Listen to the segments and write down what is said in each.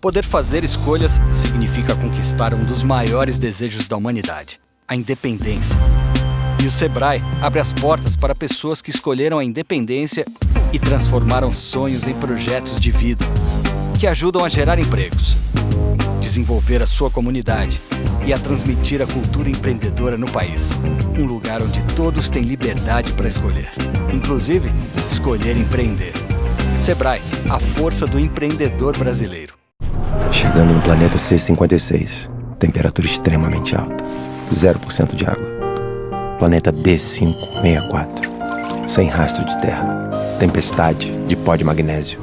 Poder fazer escolhas significa conquistar um dos maiores desejos da humanidade, a independência. E o Sebrae abre as portas para pessoas que escolheram a independência e transformaram sonhos em projetos de vida, que ajudam a gerar empregos, desenvolver a sua comunidade e a transmitir a cultura empreendedora no país. Um lugar onde todos têm liberdade para escolher, inclusive escolher empreender. Sebrae, a força do empreendedor brasileiro. Chegando no planeta C56, temperatura extremamente alta, 0% de água. Planeta D564, sem rastro de terra, tempestade de pó de magnésio.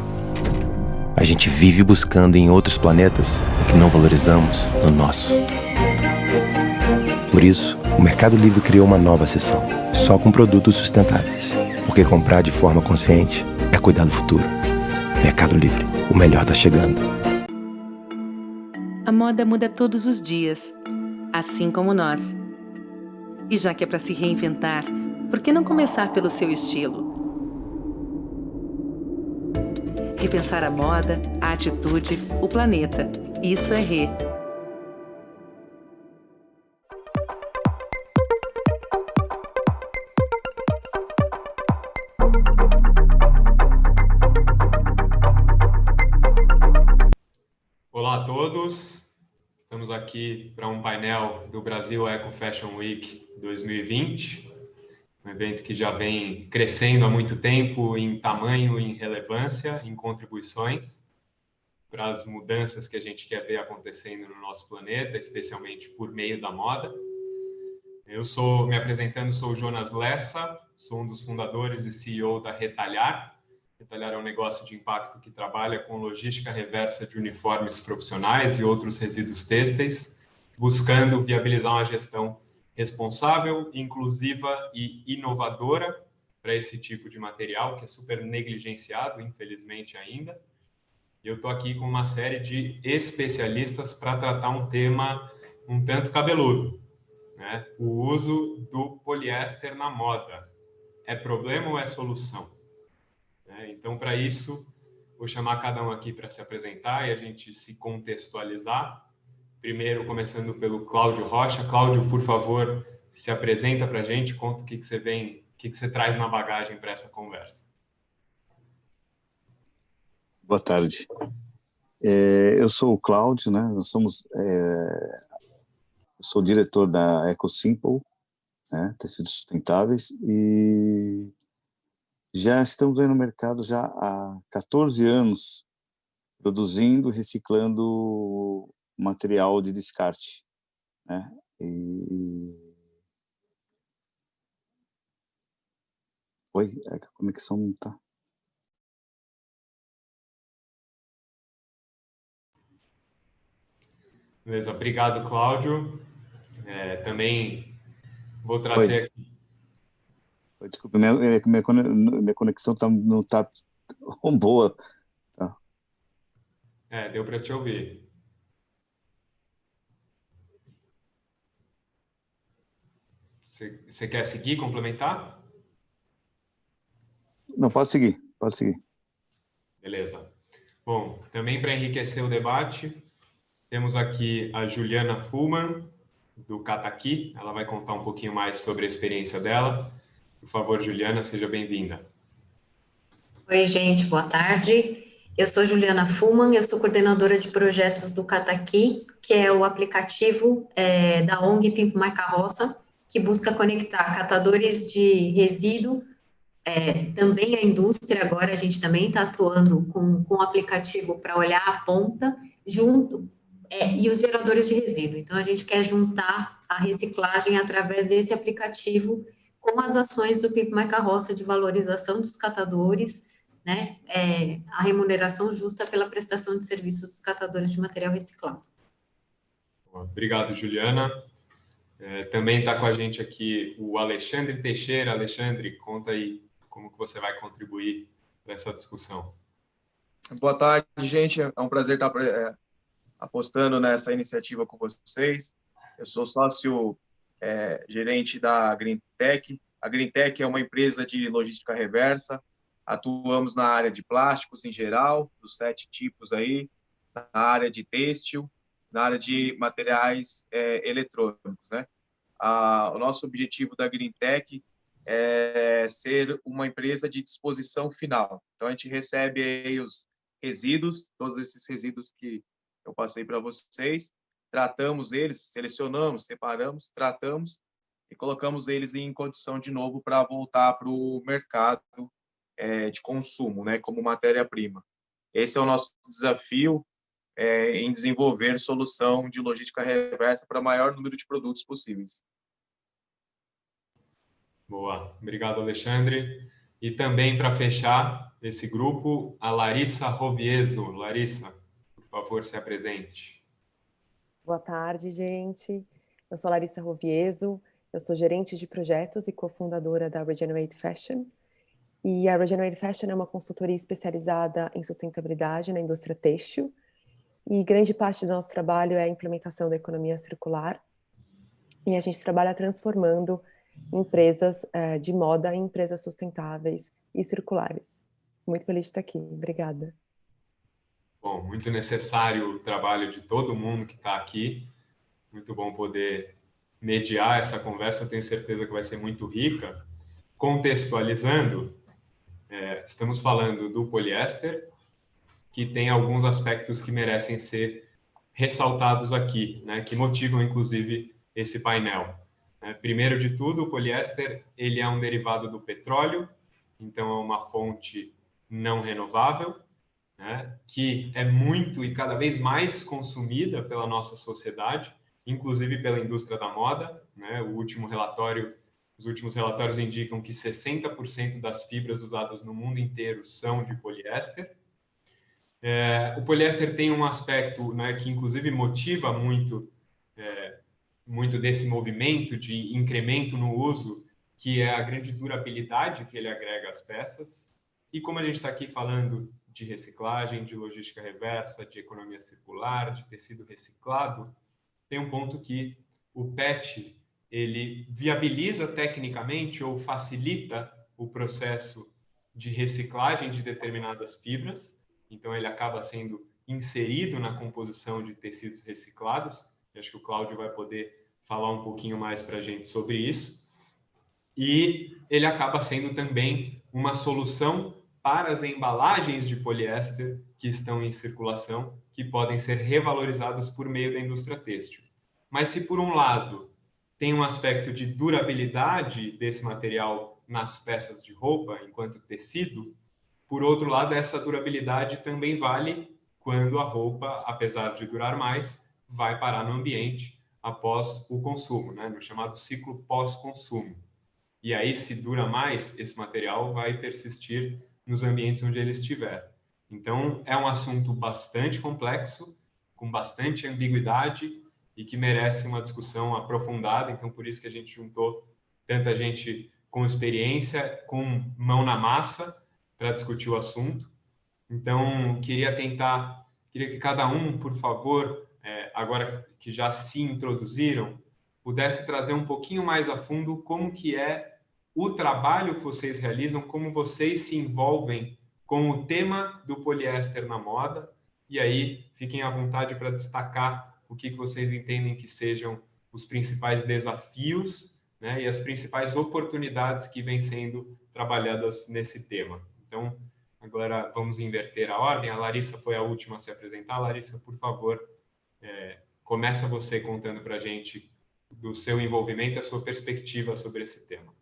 A gente vive buscando em outros planetas o que não valorizamos no nosso. Por isso, o Mercado Livre criou uma nova seção, só com produtos sustentáveis. Porque comprar de forma consciente é cuidar do futuro. Mercado Livre, o melhor tá chegando. A moda muda todos os dias, assim como nós. E já que é para se reinventar, por que não começar pelo seu estilo? Repensar a moda, a atitude, o planeta. Isso é Rê. Olá a todos, estamos aqui para um painel do Brasil Eco Fashion Week 2020, um evento que já vem crescendo há muito tempo em tamanho, em relevância, em contribuições para as mudanças que a gente quer ver acontecendo no nosso planeta, especialmente por meio da moda. Me apresentando, sou o Jonas Lessa, sou um dos fundadores e CEO da Retalhar. Retalhar é um negócio de impacto que trabalha com logística reversa de uniformes profissionais e outros resíduos têxteis, buscando viabilizar uma gestão responsável, inclusiva e inovadora para esse tipo de material, que é super negligenciado, infelizmente ainda. E eu estou aqui com uma série de especialistas para tratar um tema um tanto cabeludo, né? O uso do poliéster na moda. É problema ou é solução? Então, para isso, vou chamar cada um aqui para se apresentar e a gente se contextualizar. Primeiro, começando pelo Cláudio Rocha. Cláudio, por favor, se apresenta para a gente, conta o que você traz na bagagem para essa conversa. Boa tarde. Eu sou o Cláudio, né? Eu sou diretor da EcoSimple, né? Tecidos sustentáveis, e já estamos aí no mercado já há 14 anos, produzindo, reciclando material de descarte, né? Oi, a conexão não está. Beleza, obrigado, Cláudio. Também vou trazer aqui. Desculpa, minha conexão não está boa. Tá. Deu para te ouvir. Você quer seguir, complementar? Não, pode seguir. Beleza. Bom, também para enriquecer o debate, temos aqui a Juliana Fullman, do Cataqui. Ela vai contar um pouquinho mais sobre a experiência dela. Por favor, Juliana, seja bem-vinda. Oi, gente, boa tarde. Eu sou Juliana Fullman, eu sou coordenadora de projetos do Cataqui, que é o aplicativo da ONG Pimp My Carroça, que busca conectar catadores de resíduo, também a indústria. Agora a gente também está atuando com o aplicativo para olhar a ponta junto, e os geradores de resíduo. Então, a gente quer juntar a reciclagem através desse aplicativo com as ações do Pimp My Carroça de valorização dos catadores, né? A remuneração justa pela prestação de serviço dos catadores de material reciclado. Obrigado, Juliana. Também está com a gente aqui o Alexandre Teixeira. Alexandre, conta aí como que você vai contribuir para essa discussão. Boa tarde, gente. É um prazer estar apostando nessa iniciativa com vocês. Eu sou sócio gerente da GreenTech. A GreenTech é uma empresa de logística reversa. Atuamos na área de plásticos em geral, dos 7 tipos aí, na área de têxtil, na área de materiais eletrônicos, né? O nosso objetivo da GreenTech é ser uma empresa de disposição final. Então, a gente recebe aí os resíduos, todos esses resíduos que eu passei para vocês, tratamos eles, selecionamos, separamos, tratamos e colocamos eles em condição de novo para voltar para o mercado de consumo, né, como matéria-prima. Esse é o nosso desafio em desenvolver solução de logística reversa para o maior número de produtos possíveis. Boa, obrigado, Alexandre. E também, para fechar esse grupo, a Larissa Rovieso. Larissa, por favor, se apresente. Boa tarde, gente. Eu sou Larissa Rovieso, eu sou gerente de projetos e cofundadora da Regenerate Fashion. E a Regenerate Fashion é uma consultoria especializada em sustentabilidade na indústria têxtil. E grande parte do nosso trabalho é a implementação da economia circular. E a gente trabalha transformando empresas de moda em empresas sustentáveis e circulares. Muito feliz de estar aqui. Obrigada. Bom, muito necessário o trabalho de todo mundo que está aqui. Muito bom poder mediar essa conversa. Eu tenho certeza que vai ser muito rica. Contextualizando, estamos falando do poliéster, que tem alguns aspectos que merecem ser ressaltados aqui, né, que motivam, inclusive, esse painel. Primeiro de tudo, o poliéster ele é um derivado do petróleo, então é uma fonte não renovável, né, que é muito e cada vez mais consumida pela nossa sociedade, inclusive pela indústria da moda, né? Os últimos relatórios indicam que 60% das fibras usadas no mundo inteiro são de poliéster. O poliéster tem um aspecto, né, que inclusive motiva muito desse movimento de incremento no uso, que é a grande durabilidade que ele agrega às peças. E como a gente está aqui falando de reciclagem, de logística reversa, de economia circular, de tecido reciclado, tem um ponto que o PET ele viabiliza tecnicamente ou facilita o processo de reciclagem de determinadas fibras. Então, ele acaba sendo inserido na composição de tecidos reciclados. Eu acho que o Cláudio vai poder falar um pouquinho mais para a gente sobre isso. E ele acaba sendo também uma solução para as embalagens de poliéster que estão em circulação, que podem ser revalorizadas por meio da indústria têxtil. Mas se, por um lado, tem um aspecto de durabilidade desse material nas peças de roupa, enquanto tecido, por outro lado, essa durabilidade também vale quando a roupa, apesar de durar mais, vai parar no ambiente após o consumo, né? No chamado ciclo pós-consumo. E aí, se dura mais, esse material vai persistir nos ambientes onde ele estiver. Então, é um assunto bastante complexo, com bastante ambiguidade e que merece uma discussão aprofundada. Então, por isso que a gente juntou tanta gente com experiência, com mão na massa, para discutir o assunto. Então, queria que cada um, por favor, agora que já se introduziram, pudesse trazer um pouquinho mais a fundo como que é o trabalho que vocês realizam, como vocês se envolvem com o tema do poliéster na moda, e aí fiquem à vontade para destacar o que vocês entendem que sejam os principais desafios, né, e as principais oportunidades que vêm sendo trabalhadas nesse tema. Então, agora vamos inverter a ordem. A Larissa foi a última a se apresentar. Larissa, por favor, começa você contando para a gente do seu envolvimento e a sua perspectiva sobre esse tema.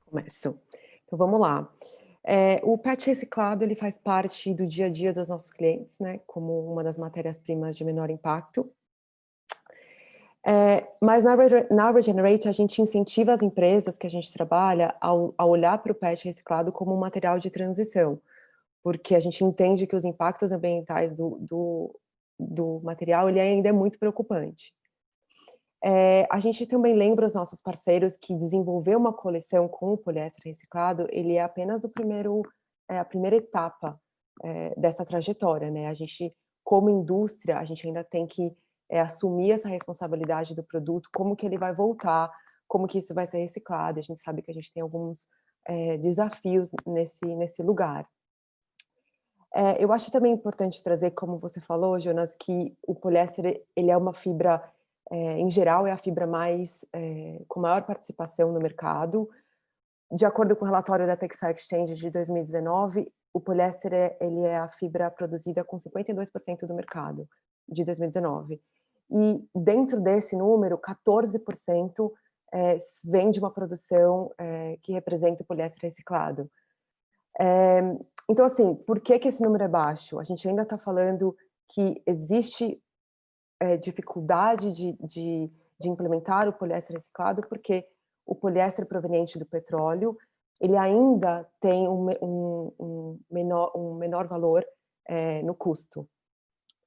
Começo. Então, vamos lá. O PET reciclado, ele faz parte do dia a dia dos nossos clientes, né, como uma das matérias-primas de menor impacto. Mas na Regenerate, a gente incentiva as empresas que a gente trabalha a olhar para o PET reciclado como um material de transição, porque a gente entende que os impactos ambientais do material ele ainda é muito preocupante. A gente também lembra os nossos parceiros que desenvolver uma coleção com o poliéster reciclado, ele é apenas a primeira etapa dessa trajetória, né? A gente, como indústria, a gente ainda tem que assumir essa responsabilidade do produto, como que ele vai voltar, como que isso vai ser reciclado. A gente sabe que a gente tem alguns desafios nesse lugar. Eu acho também importante trazer, como você falou, Jonas, que o poliéster, ele é uma fibra, em geral, é a fibra com maior participação no mercado. De acordo com o relatório da Textile Exchange de 2019, o poliéster ele é a fibra produzida com 52% do mercado, de 2019. E dentro desse número, 14% vem de uma produção que representa o poliéster reciclado. Então, assim, por que esse número é baixo? A gente ainda está falando que existe dificuldade de implementar o poliéster reciclado, porque o poliéster proveniente do petróleo, ele ainda tem um menor valor no custo,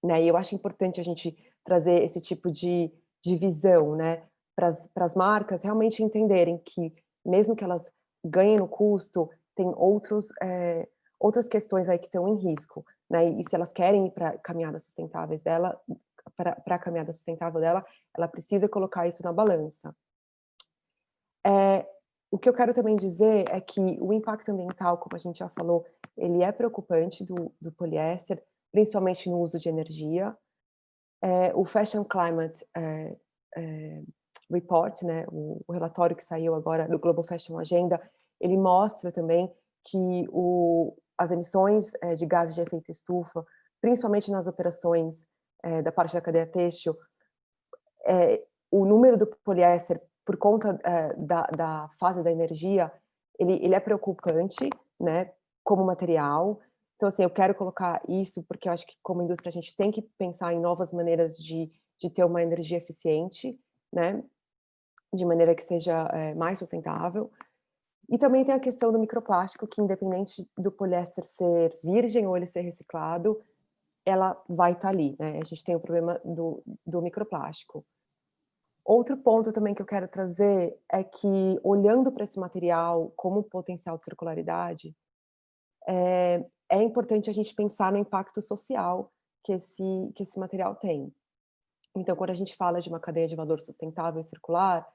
né? E eu acho importante a gente trazer esse tipo de visão, né? Para as marcas realmente entenderem que, mesmo que elas ganhem no custo, tem outras questões aí que estão em risco, né? E se elas querem ir para a caminhada sustentável dela, ela precisa colocar isso na balança. O que eu quero também dizer é que o impacto ambiental, como a gente já falou, ele é preocupante do poliéster, principalmente no uso de energia. O Fashion Climate Report, né, o relatório que saiu agora do Global Fashion Agenda, ele mostra também que as emissões de gases de efeito estufa, principalmente nas operações da parte da cadeia têxtil, o número do poliéster, por conta da fase da energia, ele é preocupante, né, como material. Então, assim, eu quero colocar isso porque eu acho que, como indústria, a gente tem que pensar em novas maneiras de ter uma energia eficiente, né, de maneira que seja mais sustentável. E também tem a questão do microplástico, que independente do poliéster ser virgem ou ele ser reciclado, ela vai estar ali, né? A gente tem o problema do microplástico. Outro ponto também que eu quero trazer é que, olhando para esse material como potencial de circularidade, é importante a gente pensar no impacto social que esse material tem. Então, quando a gente fala de uma cadeia de valor sustentável e circular,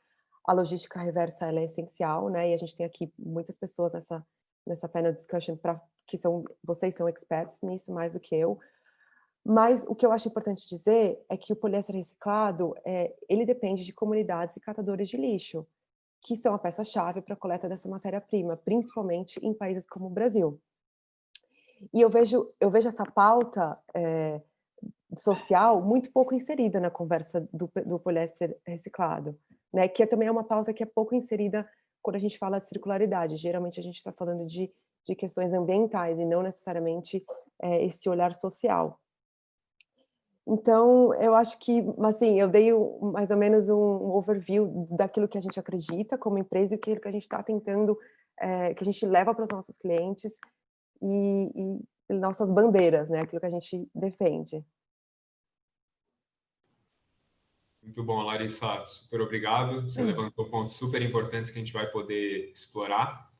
a logística reversa ela é essencial, né? E a gente tem aqui muitas pessoas nessa panel discussion vocês são experts nisso mais do que eu. Mas o que eu acho importante dizer é que o poliéster reciclado, ele depende de comunidades e catadores de lixo, que são a peça-chave para a coleta dessa matéria-prima, principalmente em países como o Brasil. E eu vejo essa pauta social muito pouco inserida na conversa do poliéster reciclado, né? Que também é uma pauta que é pouco inserida quando a gente fala de circularidade. Geralmente a gente está falando de questões ambientais e não necessariamente esse olhar social. Então, eu acho que, assim, eu dei mais ou menos um overview daquilo que a gente acredita como empresa e aquilo que a gente está tentando, que a gente leva para os nossos clientes e nossas bandeiras, né? Aquilo que a gente defende. Muito bom, Larissa, super obrigado. Você levantou pontos super importantes que a gente vai poder explorar.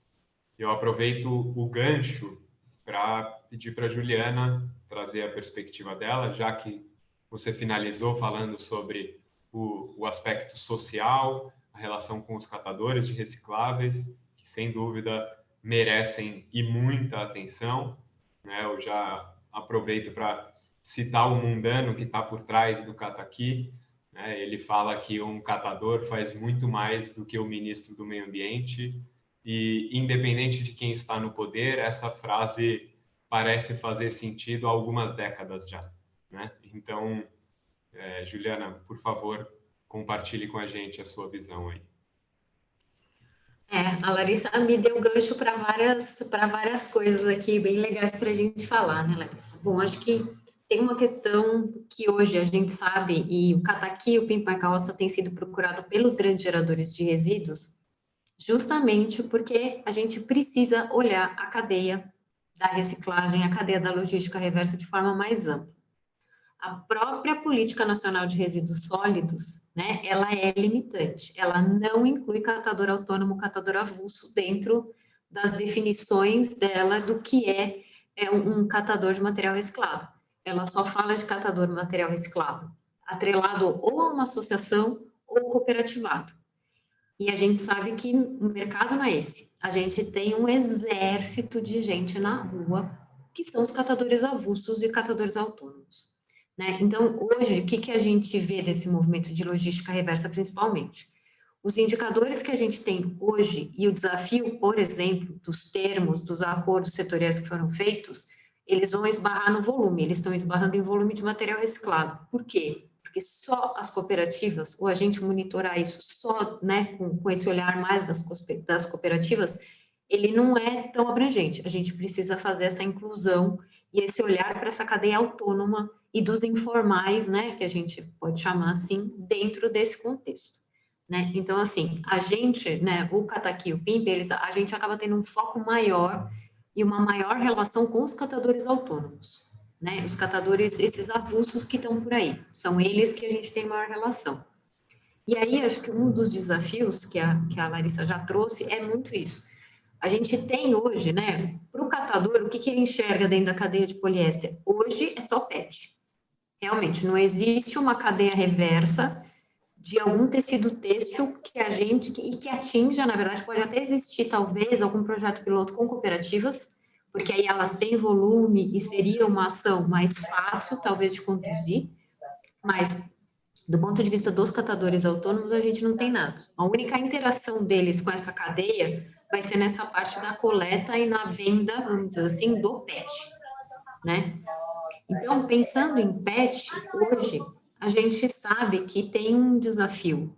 Eu aproveito o gancho para pedir para a Juliana trazer a perspectiva dela, já que você finalizou falando sobre o aspecto social, a relação com os catadores de recicláveis, que sem dúvida merecem e muita atenção, né? Eu já aproveito para citar o Mundano, que está por trás do Cataqui, né? Ele fala que um catador faz muito mais do que o ministro do Meio Ambiente e, independente de quem está no poder, essa frase parece fazer sentido há algumas décadas já, né? Então, Juliana, por favor, compartilhe com a gente a sua visão aí. A Larissa me deu gancho para várias coisas aqui bem legais para a gente falar, né, Larissa? Bom, acho que tem uma questão que hoje a gente sabe, e o Cataqui, o Pimp My Carroça tem sido procurado pelos grandes geradores de resíduos, justamente porque a gente precisa olhar a cadeia da reciclagem, a cadeia da logística reversa de forma mais ampla. A própria Política Nacional de Resíduos Sólidos, né, ela é limitante, ela não inclui catador autônomo, catador avulso dentro das definições dela do que é um catador de material reciclado. Ela só fala de catador de material reciclado, atrelado ou a uma associação ou cooperativado. E a gente sabe que o mercado não é esse. A gente tem um exército de gente na rua que são os catadores avulsos e catadores autônomos, né? Então, hoje, o que a gente vê desse movimento de logística reversa, principalmente? Os indicadores que a gente tem hoje e o desafio, por exemplo, dos termos, dos acordos setoriais que foram feitos, eles vão esbarrar no volume, eles estão esbarrando em volume de material reciclado. Por quê? Porque só as cooperativas, ou a gente monitorar isso só, né, com esse olhar mais das cooperativas, ele não é tão abrangente. A gente precisa fazer essa inclusão e esse olhar para essa cadeia autônoma e dos informais, né, que a gente pode chamar assim, dentro desse contexto, né? Então, assim, a gente, né, o Cataqui e o PIMP, a gente acaba tendo um foco maior e uma maior relação com os catadores autônomos, né? Os catadores, esses avulsos que estão por aí, são eles que a gente tem maior relação. E aí, acho que um dos desafios que a Larissa já trouxe é muito isso. A gente tem hoje, né, para o catador, o que ele enxerga dentro da cadeia de poliéster? Hoje é só PET. Realmente, não existe uma cadeia reversa de algum tecido têxtil que atinja, na verdade, pode até existir, talvez, algum projeto piloto com cooperativas, porque aí elas têm volume e seria uma ação mais fácil, talvez, de conduzir, mas do ponto de vista dos catadores autônomos, a gente não tem nada. A única interação deles com essa cadeia vai ser nessa parte da coleta e na venda, vamos dizer assim, do PET, né? Então, pensando em PET, hoje, a gente sabe que tem um desafio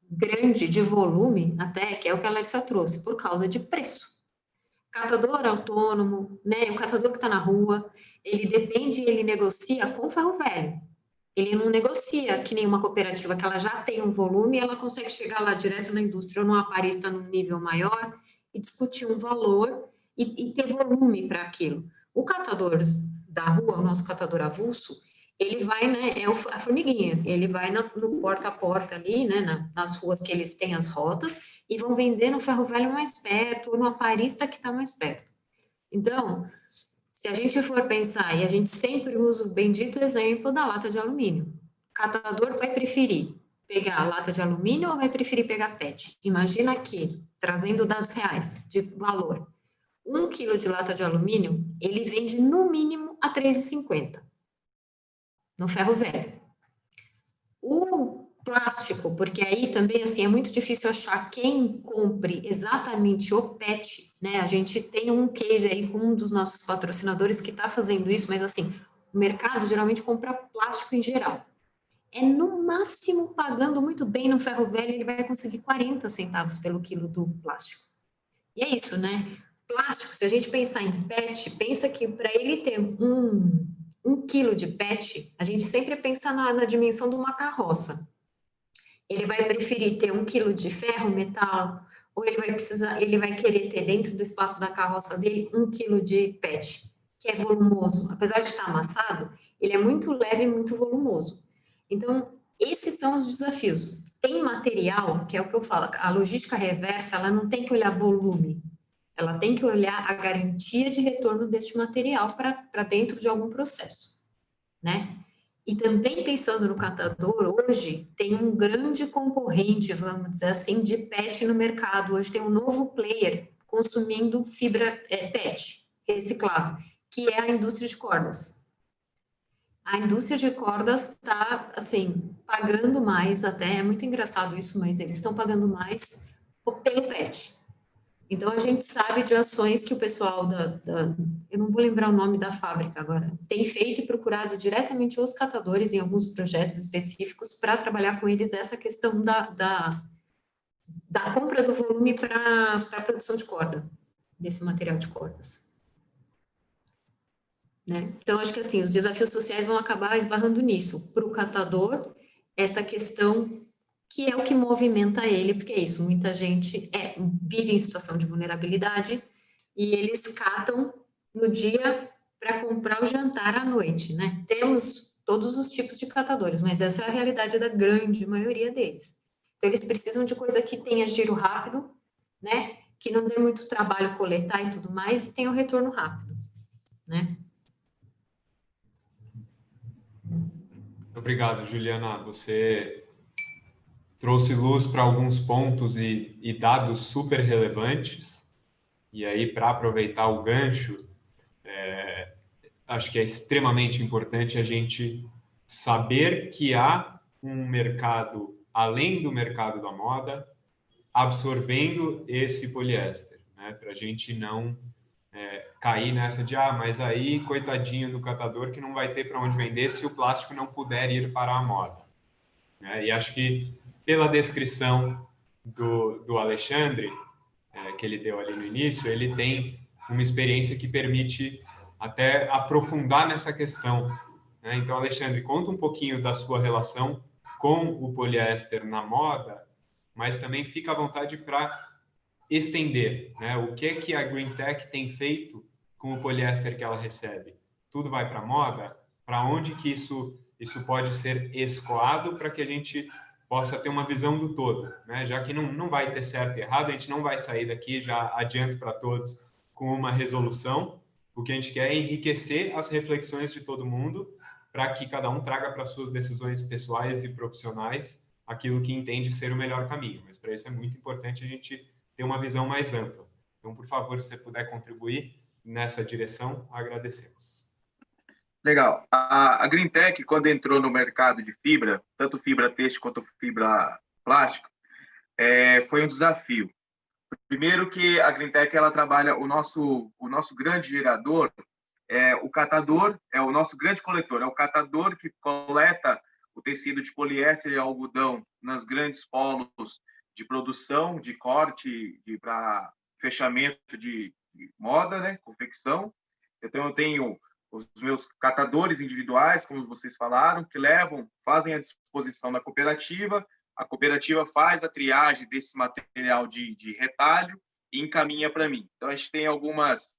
grande de volume, até, que é o que a Larissa trouxe, por causa de preço. Catador autônomo, né, o catador que está na rua, ele negocia com ferro velho. Ele não negocia que nem uma cooperativa que ela já tem um volume e ela consegue chegar lá direto na indústria ou num aparista num nível maior e discutir um valor e ter volume para aquilo. O catador da rua, o nosso catador avulso, ele vai, né, a formiguinha, ele vai no porta a porta ali, né, nas ruas que eles têm as rotas e vão vender no ferro velho mais perto ou no aparista que está mais perto. Então, se a gente for pensar, e a gente sempre usa o bendito exemplo da lata de alumínio, o catador vai preferir pegar a lata de alumínio ou vai preferir pegar PET? Imagina que, trazendo dados reais de valor, 1 quilo de lata de alumínio, ele vende no mínimo a R$ 3,50 no ferro velho. O plástico, porque aí também, assim, é muito difícil achar quem compre exatamente o PET, né? A gente tem um case aí com um dos nossos patrocinadores que está fazendo isso, mas, assim, o mercado geralmente compra plástico em geral. É no máximo, pagando muito bem no ferro velho, ele vai conseguir 40 centavos pelo quilo do plástico. E é isso, né? Plástico, se a gente pensar em PET, pensa que para ele ter um quilo de PET, a gente sempre pensa na dimensão de uma carroça. Ele vai preferir ter 1 quilo de ferro, metal, ou ele vai querer ter dentro do espaço da carroça dele 1 quilo de PET, que é volumoso. Apesar de estar amassado, ele é muito leve e muito volumoso. Então, esses são os desafios. Tem material, que é o que eu falo, a logística reversa, ela não tem que olhar volume, ela tem que olhar a garantia de retorno deste material para dentro de algum processo, né? E também pensando no catador, hoje tem um grande concorrente, vamos dizer assim, de PET no mercado. Hoje tem um novo player consumindo fibra PET reciclado, que é a indústria de cordas. A indústria de cordas está, assim, pagando mais, até é muito engraçado isso, mas eles estão pagando mais pelo PET. Então, a gente sabe de ações que o pessoal eu não vou lembrar o nome da fábrica agora, tem feito e procurado diretamente os catadores em alguns projetos específicos para trabalhar com eles essa questão da compra do volume para a produção de corda, desse material de cordas. Né? Então, acho que assim, os desafios sociais vão acabar esbarrando nisso. Para o catador, essa questão que é o que movimenta ele, porque é isso, muita gente vive em situação de vulnerabilidade e eles catam no dia para comprar o jantar à noite, né? Temos todos os tipos de catadores, mas essa é a realidade da grande maioria deles. Então, eles precisam de coisa que tenha giro rápido, né? Que não dê muito trabalho coletar e tudo mais, e tenha o retorno rápido, né? Obrigado, Juliana. Você trouxe luz para alguns pontos e dados super relevantes. E aí, para aproveitar o gancho, Acho que é extremamente importante a gente saber que há um mercado, além do mercado da moda, absorvendo esse poliéster, né? Para a gente não cair nessa de, mas aí, coitadinho do catador que não vai ter para onde vender se o plástico não puder ir para a moda. Né? E acho que, pela descrição do Alexandre, que ele deu ali no início, ele tem uma experiência que permite até aprofundar nessa questão. Né? Então, Alexandre, conta um pouquinho da sua relação com o poliéster na moda, mas também fica à vontade para estender, né? O que a Green Tech tem feito com o poliéster que ela recebe? Tudo vai para a moda? Para onde que isso pode ser escoado para que a gente possa ter uma visão do todo, né? Já que não vai ter certo e errado, a gente não vai sair daqui, já adianto para todos, com uma resolução. O que a gente quer é enriquecer as reflexões de todo mundo para que cada um traga para suas decisões pessoais e profissionais aquilo que entende ser o melhor caminho. Mas para isso é muito importante a gente ter uma visão mais ampla. Então, por favor, se você puder contribuir nessa direção, agradecemos. Legal. A Green Tech, quando entrou no mercado de fibra, tanto fibra têxtil quanto fibra plástica, foi um desafio. Primeiro que a Green Tech, ela trabalha o nosso grande gerador, o catador, é o nosso grande coletor, é o catador que coleta o tecido de poliéster e algodão nas grandes polos de produção, de corte, para fechamento de moda, né, confecção. Então, eu tenho os meus catadores individuais, como vocês falaram, que fazem a disposição da cooperativa, a cooperativa faz a triagem desse material de retalho e encaminha para mim. Então, a gente tem algumas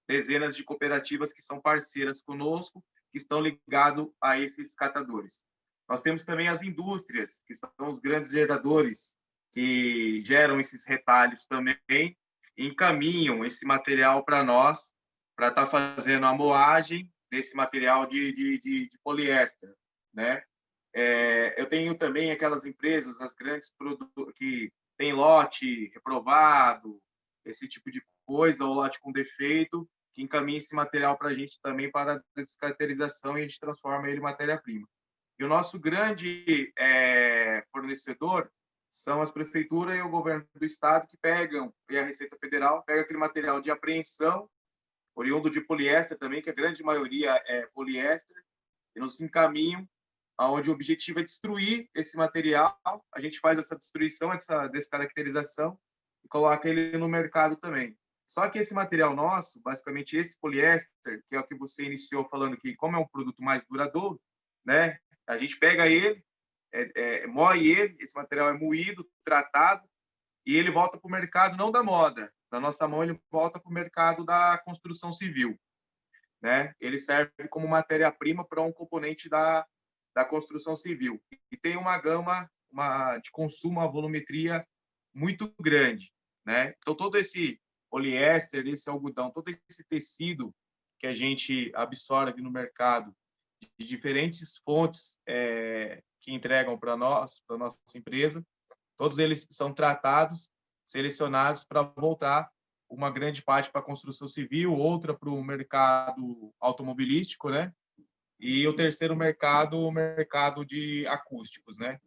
dezenas de cooperativas que são parceiras conosco, que estão ligadas a esses catadores. Nós temos também as indústrias, que são os grandes geradores, que geram esses retalhos também, e encaminham esse material para nós, para estar fazendo a moagem desse material de poliéster, né? Eu tenho também aquelas empresas, as grandes que tem lote reprovado, esse tipo de coisa, ou lote com defeito, que encaminha esse material para a gente também para descaracterização e a gente transforma ele em matéria-prima. E o nosso grande fornecedor são as prefeituras e o governo do estado que pegam, e a Receita Federal, pega aquele material de apreensão, oriundo de poliéster também, que a grande maioria é poliéster, e nos encaminham, onde o objetivo é destruir esse material, a gente faz essa destruição, essa descaracterização, e coloca ele no mercado também. Só que esse material nosso, basicamente esse poliéster, que é o que você iniciou falando que como é um produto mais duradouro, né, a gente pega ele, moe ele, esse material é moído, tratado, e ele volta para o mercado não da moda, da nossa mão ele volta para o mercado da construção civil, né? Ele serve como matéria-prima para um componente da construção civil. E tem uma gama de consumo, uma volumetria muito grande, né? Então, todo esse poliéster, esse algodão, todo esse tecido que a gente absorve no mercado de diferentes fontes que entregam para nós, para nossa empresa, todos eles são tratados, selecionados para voltar uma grande parte para a construção civil, outra para o mercado automobilístico, né? E o terceiro mercado, o mercado de acústicos, né?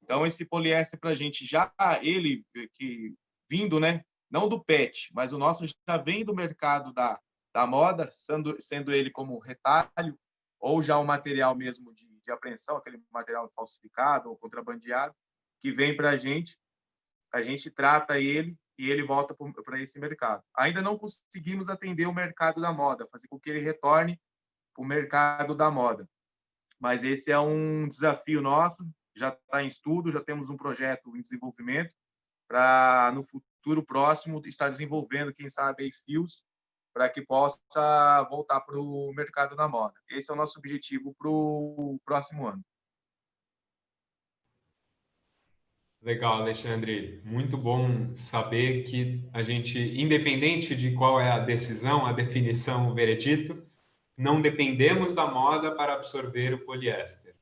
Então, esse poliéster para a gente já, ele que vindo, né? Não do PET, mas o nosso já vem do mercado da moda, sendo ele como retalho, ou já um material mesmo de apreensão, aquele material falsificado ou contrabandeado, que vem para a gente trata ele e ele volta para esse mercado. Ainda não conseguimos atender o mercado da moda, fazer com que ele retorne para o mercado da moda. Mas esse é um desafio nosso, já está em estudo, já temos um projeto em desenvolvimento para, no futuro próximo, estar desenvolvendo, quem sabe, aí, fios para que possa voltar para o mercado da moda. Esse é o nosso objetivo para o próximo ano. Legal, Alexandre. Muito bom saber que a gente, independente de qual é a decisão, a definição, o veredito, não dependemos da moda para absorver o poliéster.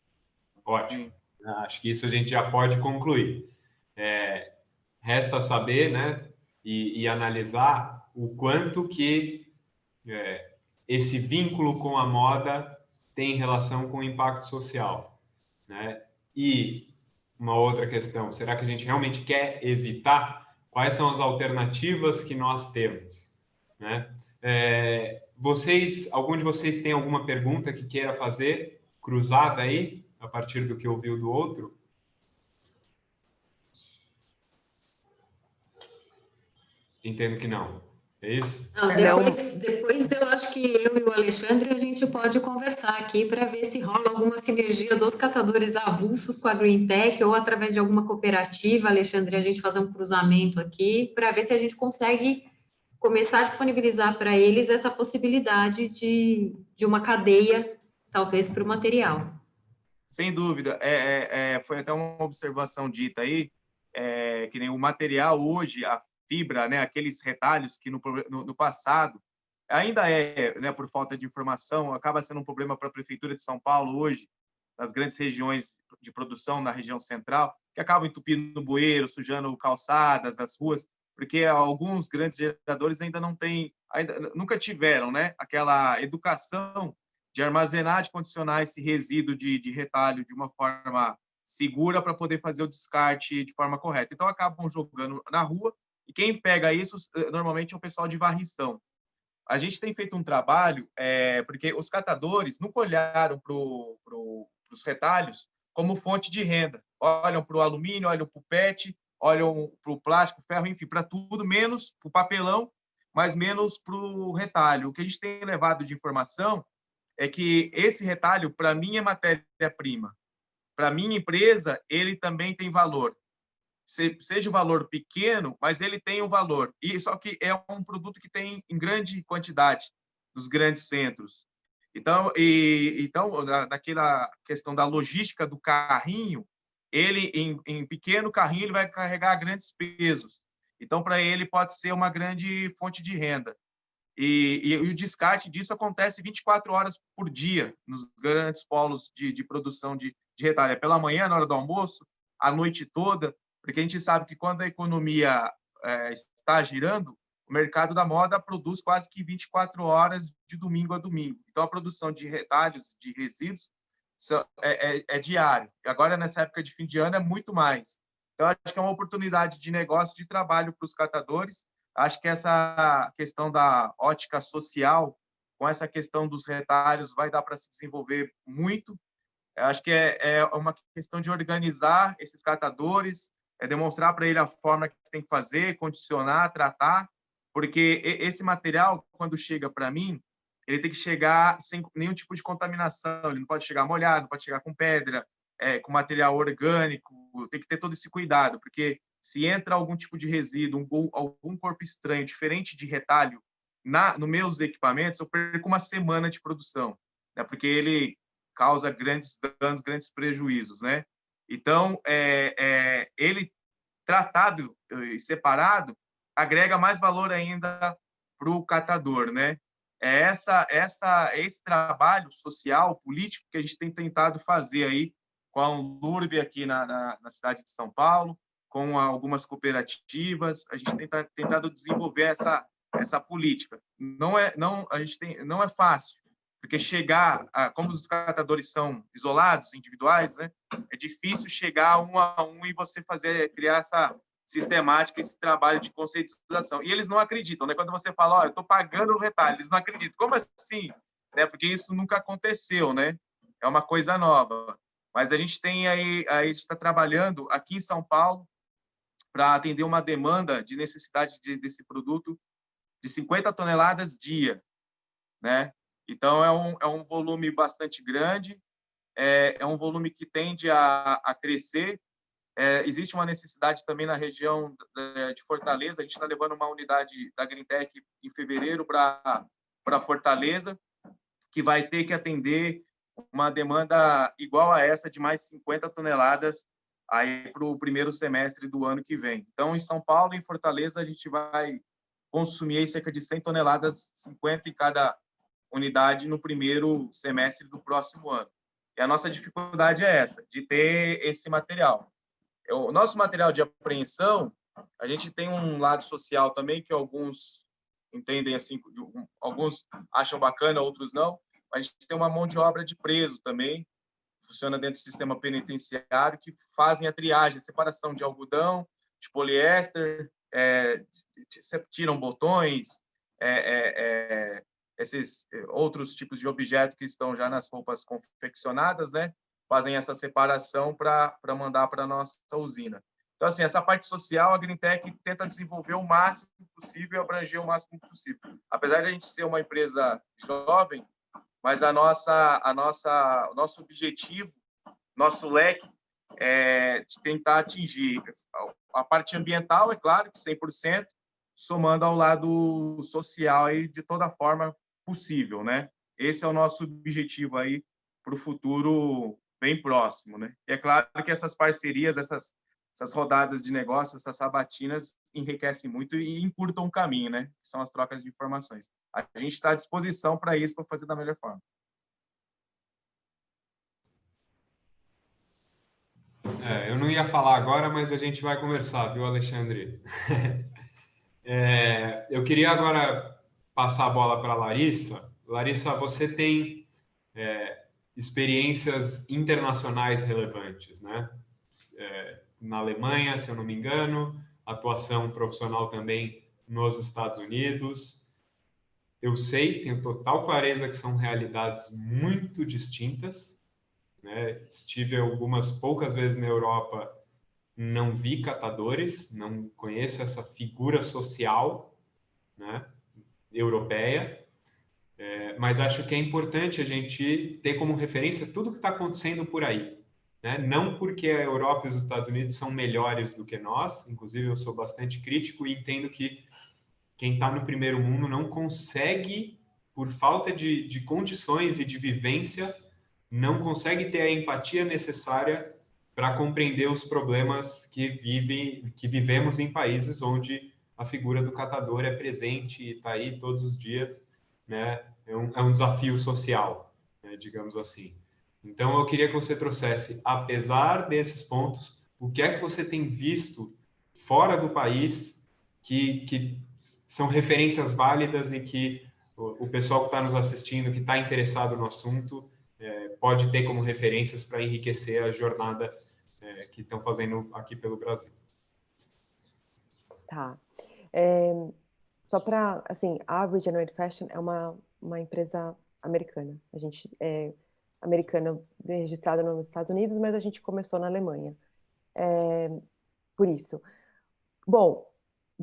Ótimo. Acho que isso a gente já pode concluir. Resta saber, né, e analisar o quanto que esse vínculo com a moda tem relação com o impacto social, né? E uma outra questão, será que a gente realmente quer evitar? Quais são as alternativas que nós temos, né? Algum de vocês tem alguma pergunta que queira fazer, cruzada aí, a partir do que ouviu do outro? Entendo que não. É isso? Não, depois eu acho que eu e o Alexandre a gente pode conversar aqui para ver se rola alguma sinergia dos catadores avulsos com a Green Tech ou através de alguma cooperativa, Alexandre, a gente fazer um cruzamento aqui para ver se a gente consegue começar a disponibilizar para eles essa possibilidade de uma cadeia, talvez, para o material. Sem dúvida. Foi até uma observação dita aí, que nem o material hoje, a fibra, né, aqueles retalhos que no passado ainda né, por falta de informação, acaba sendo um problema para a Prefeitura de São Paulo hoje, nas grandes regiões de produção, na região central, que acabam entupindo o bueiro, sujando calçadas, as ruas, porque alguns grandes geradores ainda não têm, nunca tiveram, né, aquela educação de armazenar, de condicionar esse resíduo de retalho de uma forma segura para poder fazer o descarte de forma correta. Então, acabam jogando na rua, e quem pega isso, normalmente, é o pessoal de varrição. A gente tem feito um trabalho, porque os catadores nunca olharam para os retalhos como fonte de renda. Olham para o alumínio, olham para o PET, olham para o plástico, ferro, enfim, para tudo, menos para o papelão, mas menos para o retalho. O que a gente tem levado de informação é que esse retalho, para mim, é matéria-prima. Para a minha empresa, ele também tem valor. Seja um valor pequeno, mas ele tem um valor. E só que é um produto que tem em grande quantidade nos grandes centros. Então, naquela questão da logística do carrinho, ele, em pequeno carrinho, ele vai carregar grandes pesos. Então, para ele, pode ser uma grande fonte de renda. E o descarte disso acontece 24 horas por dia nos grandes polos de produção de retalho. É pela manhã, na hora do almoço, à noite toda, porque a gente sabe que quando a economia está girando, o mercado da moda produz quase que 24 horas de domingo a domingo. Então, a produção de retalhos, de resíduos, é diário. E agora, nessa época de fim de ano, é muito mais. Então, acho que é uma oportunidade de negócio, de trabalho para os catadores. Acho que essa questão da ótica social, com essa questão dos retalhos, vai dar para se desenvolver muito. Acho que é uma questão de organizar esses catadores, demonstrar para ele a forma que tem que fazer, condicionar, tratar, porque esse material, quando chega para mim, ele tem que chegar sem nenhum tipo de contaminação, ele não pode chegar molhado, não pode chegar com pedra, com material orgânico, tem que ter todo esse cuidado, porque se entra algum tipo de resíduo, algum corpo estranho, diferente de retalho, nos meus equipamentos, eu perco uma semana de produção, né, porque ele causa grandes danos, grandes prejuízos, né? Então, ele tratado e separado agrega mais valor ainda para o catador, né? Esse trabalho social, político que a gente tem tentado fazer aí com a UNLURB aqui na cidade de São Paulo, com algumas cooperativas, a gente tem tentado desenvolver essa política. Não é fácil, porque como os catadores são isolados, individuais, né, é difícil chegar um a um e você criar essa sistemática, esse trabalho de conscientização. E eles não acreditam, né? Quando você fala, eu estou pagando o retalho, eles não acreditam. Como assim? Né? Porque isso nunca aconteceu, né? É uma coisa nova. Mas a gente tem a gente está trabalhando aqui em São Paulo para atender uma demanda de necessidade desse produto de 50 toneladas dia, né? Então, é um volume bastante grande, é um volume que tende a crescer. Existe uma necessidade também na região de Fortaleza. A gente está levando uma unidade da Green Tech em fevereiro para Fortaleza, que vai ter que atender uma demanda igual a essa de mais 50 toneladas para o primeiro semestre do ano que vem. Então, em São Paulo e em Fortaleza, a gente vai consumir aí cerca de 100 toneladas, 50 em cada unidade no primeiro semestre do próximo ano. E a nossa dificuldade é essa, de ter esse material. O nosso material de apreensão, a gente tem um lado social também, que alguns entendem assim, alguns acham bacana, outros não, mas a gente tem uma mão de obra de preso também, funciona dentro do sistema penitenciário, que fazem a triagem, a separação de algodão, de poliéster, tiram botões, esses outros tipos de objetos que estão já nas roupas confeccionadas, né? Fazem essa separação para mandar para a nossa usina. Então, assim, essa parte social, a Greentech tenta desenvolver o máximo possível e abranger o máximo possível. Apesar de a gente ser uma empresa jovem, mas o nosso objetivo, nosso leque, é de tentar atingir a parte ambiental, é claro, que 100%, somando ao lado social aí de toda forma possível, né? Esse é o nosso objetivo aí para o futuro bem próximo, né? E é claro que essas parcerias, essas rodadas de negócios, essas sabatinas enriquecem muito e encurtam o caminho, né? Que são as trocas de informações. A gente está à disposição para isso, para fazer da melhor forma. Eu não ia falar agora, mas a gente vai conversar, viu, Alexandre? Eu queria agora passar a bola para a Larissa. Larissa, você tem experiências internacionais relevantes, né? Na Alemanha, se eu não me engano, atuação profissional também nos Estados Unidos. Eu sei, tenho total clareza que são realidades muito distintas, né? Estive algumas poucas vezes na Europa, não vi catadores, não conheço essa figura social, né, europeia, mas acho que é importante a gente ter como referência tudo que está acontecendo por aí, né? Não porque a Europa e os Estados Unidos são melhores do que nós, inclusive eu sou bastante crítico e entendo que quem está no primeiro mundo não consegue, por falta de condições e de vivência, não consegue ter a empatia necessária para compreender os problemas que vivemos em países onde a figura do catador é presente e está aí todos os dias, né? É um desafio social, né, digamos assim. Então, eu queria que você trouxesse, apesar desses pontos, o que é que você tem visto fora do país que são referências válidas e que o pessoal que está nos assistindo, que está interessado no assunto, pode ter como referências para enriquecer a jornada que estão fazendo aqui pelo Brasil. Tá. Só para, assim, a Regenerate Fashion é uma empresa americana. A gente é americana registrada nos Estados Unidos, mas a gente começou na Alemanha. Por isso. Bom,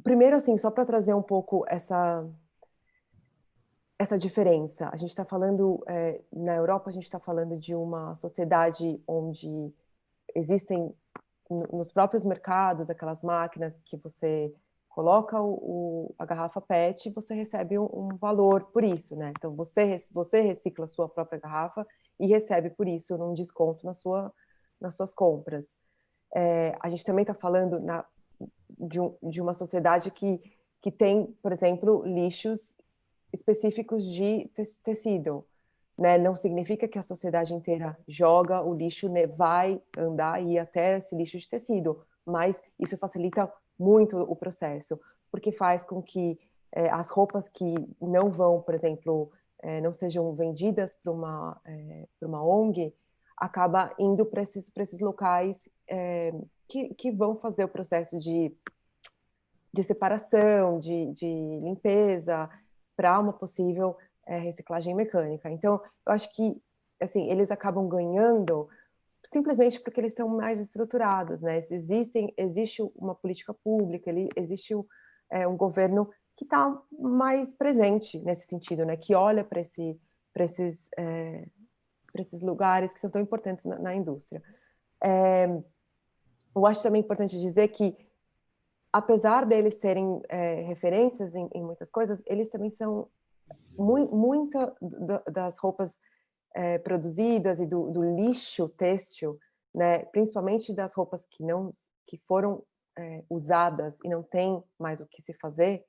primeiro, assim, só para trazer um pouco essa diferença. A gente está falando, na Europa, a gente está falando de uma sociedade onde existem nos próprios mercados aquelas máquinas que você coloca a garrafa PET e você recebe um valor por isso, né? Então, você recicla a sua própria garrafa e recebe por isso um desconto nas suas compras. A gente também está falando de uma sociedade que tem, por exemplo, lixos específicos de tecido, né? Não significa que a sociedade inteira joga o lixo, né, vai andar e ir até esse lixo de tecido, mas isso facilita muito o processo, porque faz com que as roupas que não vão, por exemplo, não sejam vendidas para uma ONG, acaba indo para esses locais que vão fazer o processo de separação, de limpeza, para uma possível reciclagem mecânica. Então, eu acho que, assim, eles acabam ganhando simplesmente porque eles estão mais estruturados, né? Existe uma política pública, existe um governo que está mais presente nesse sentido, né? Que olha para esses lugares que são tão importantes na indústria. Eu acho também importante dizer que, apesar deles serem referências em muitas coisas, eles também são muita das roupas produzidas e do lixo têxtil, né, principalmente das roupas que foram usadas e não tem mais o que se fazer.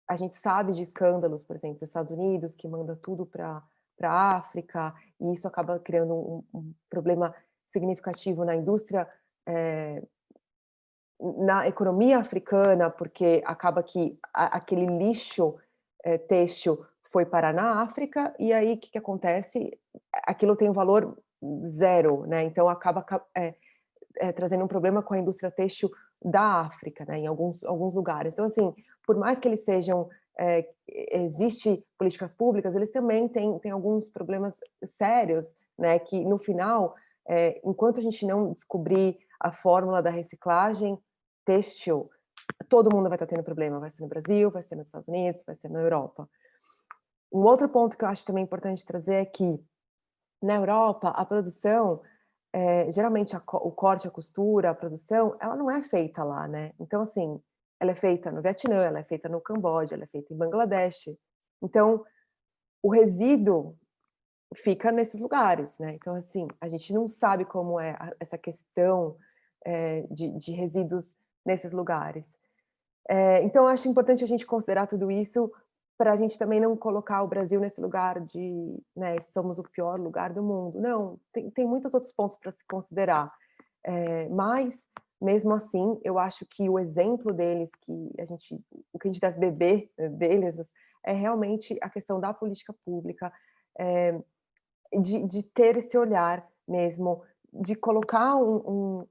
A gente sabe de escândalos, por exemplo, Estados Unidos, que manda tudo para a África, e isso acaba criando um problema significativo na indústria, na economia africana, porque acaba que aquele lixo têxtil foi parar na África, e aí o que acontece? Aquilo tem um valor zero, né? Então acaba trazendo um problema com a indústria têxtil da África, né? Em alguns lugares. Então, assim, por mais que eles sejam existe políticas públicas, eles também têm alguns problemas sérios, né? Que no final, enquanto a gente não descobrir a fórmula da reciclagem têxtil, todo mundo vai estar tendo problema. Vai ser no Brasil, vai ser nos Estados Unidos, vai ser na Europa. Um outro ponto que eu acho também importante trazer é que, na Europa, a produção, geralmente o corte, a costura, a produção, ela não é feita lá, né? Então, assim, ela é feita no Vietnã, ela é feita no Camboja, ela é feita em Bangladesh. Então, o resíduo fica nesses lugares, né? Então, assim, a gente não sabe como é essa questão de resíduos nesses lugares. Então, eu acho importante a gente considerar tudo isso para a gente também não colocar o Brasil nesse lugar de, né, somos o pior lugar do mundo. Não, tem muitos outros pontos para se considerar. Mas, mesmo assim, eu acho que o exemplo deles, o que a gente deve beber deles, é realmente a questão da política pública, de ter esse olhar mesmo, de colocar um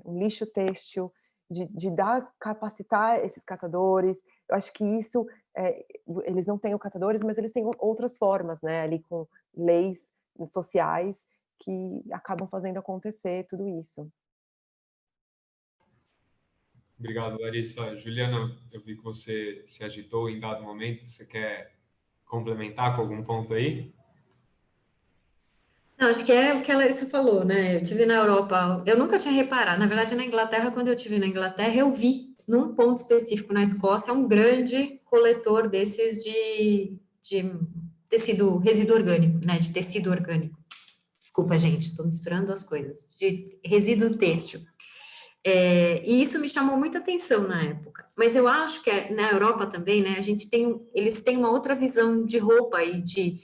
lixo têxtil, de capacitar esses catadores. Eu acho que isso, eles não têm catadores, mas eles têm outras formas, né, ali com leis sociais que acabam fazendo acontecer tudo isso. Obrigado, Larissa. Juliana, eu vi que você se agitou em dado momento. Você quer complementar com algum ponto aí? Não, acho que é o que a Larissa falou, né? Eu estive na Europa, eu nunca tinha reparado. Na verdade, na Inglaterra, quando eu estive na Inglaterra, eu vi, num ponto específico na Escócia, um grande coletor desses de tecido, resíduo orgânico, né? De tecido orgânico. Desculpa, gente, estou misturando as coisas. De resíduo têxtil. E isso me chamou muita atenção na época. Mas eu acho que na Europa também, né? Eles têm uma outra visão de roupa e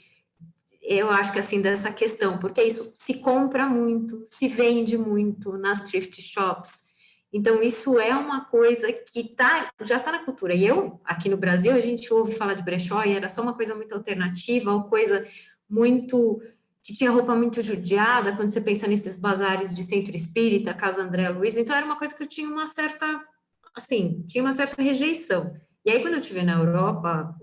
eu acho que assim, dessa questão, porque isso se compra muito, se vende muito nas thrift shops. Então, isso é uma coisa que já está na cultura. E aqui no Brasil, a gente ouve falar de brechó e era só uma coisa muito alternativa, uma coisa muito que tinha roupa muito judiada, quando você pensa nesses bazares de centro espírita, Casa André Luiz. Então, era uma coisa que eu tinha uma certa rejeição. E aí, quando eu estive na Europa,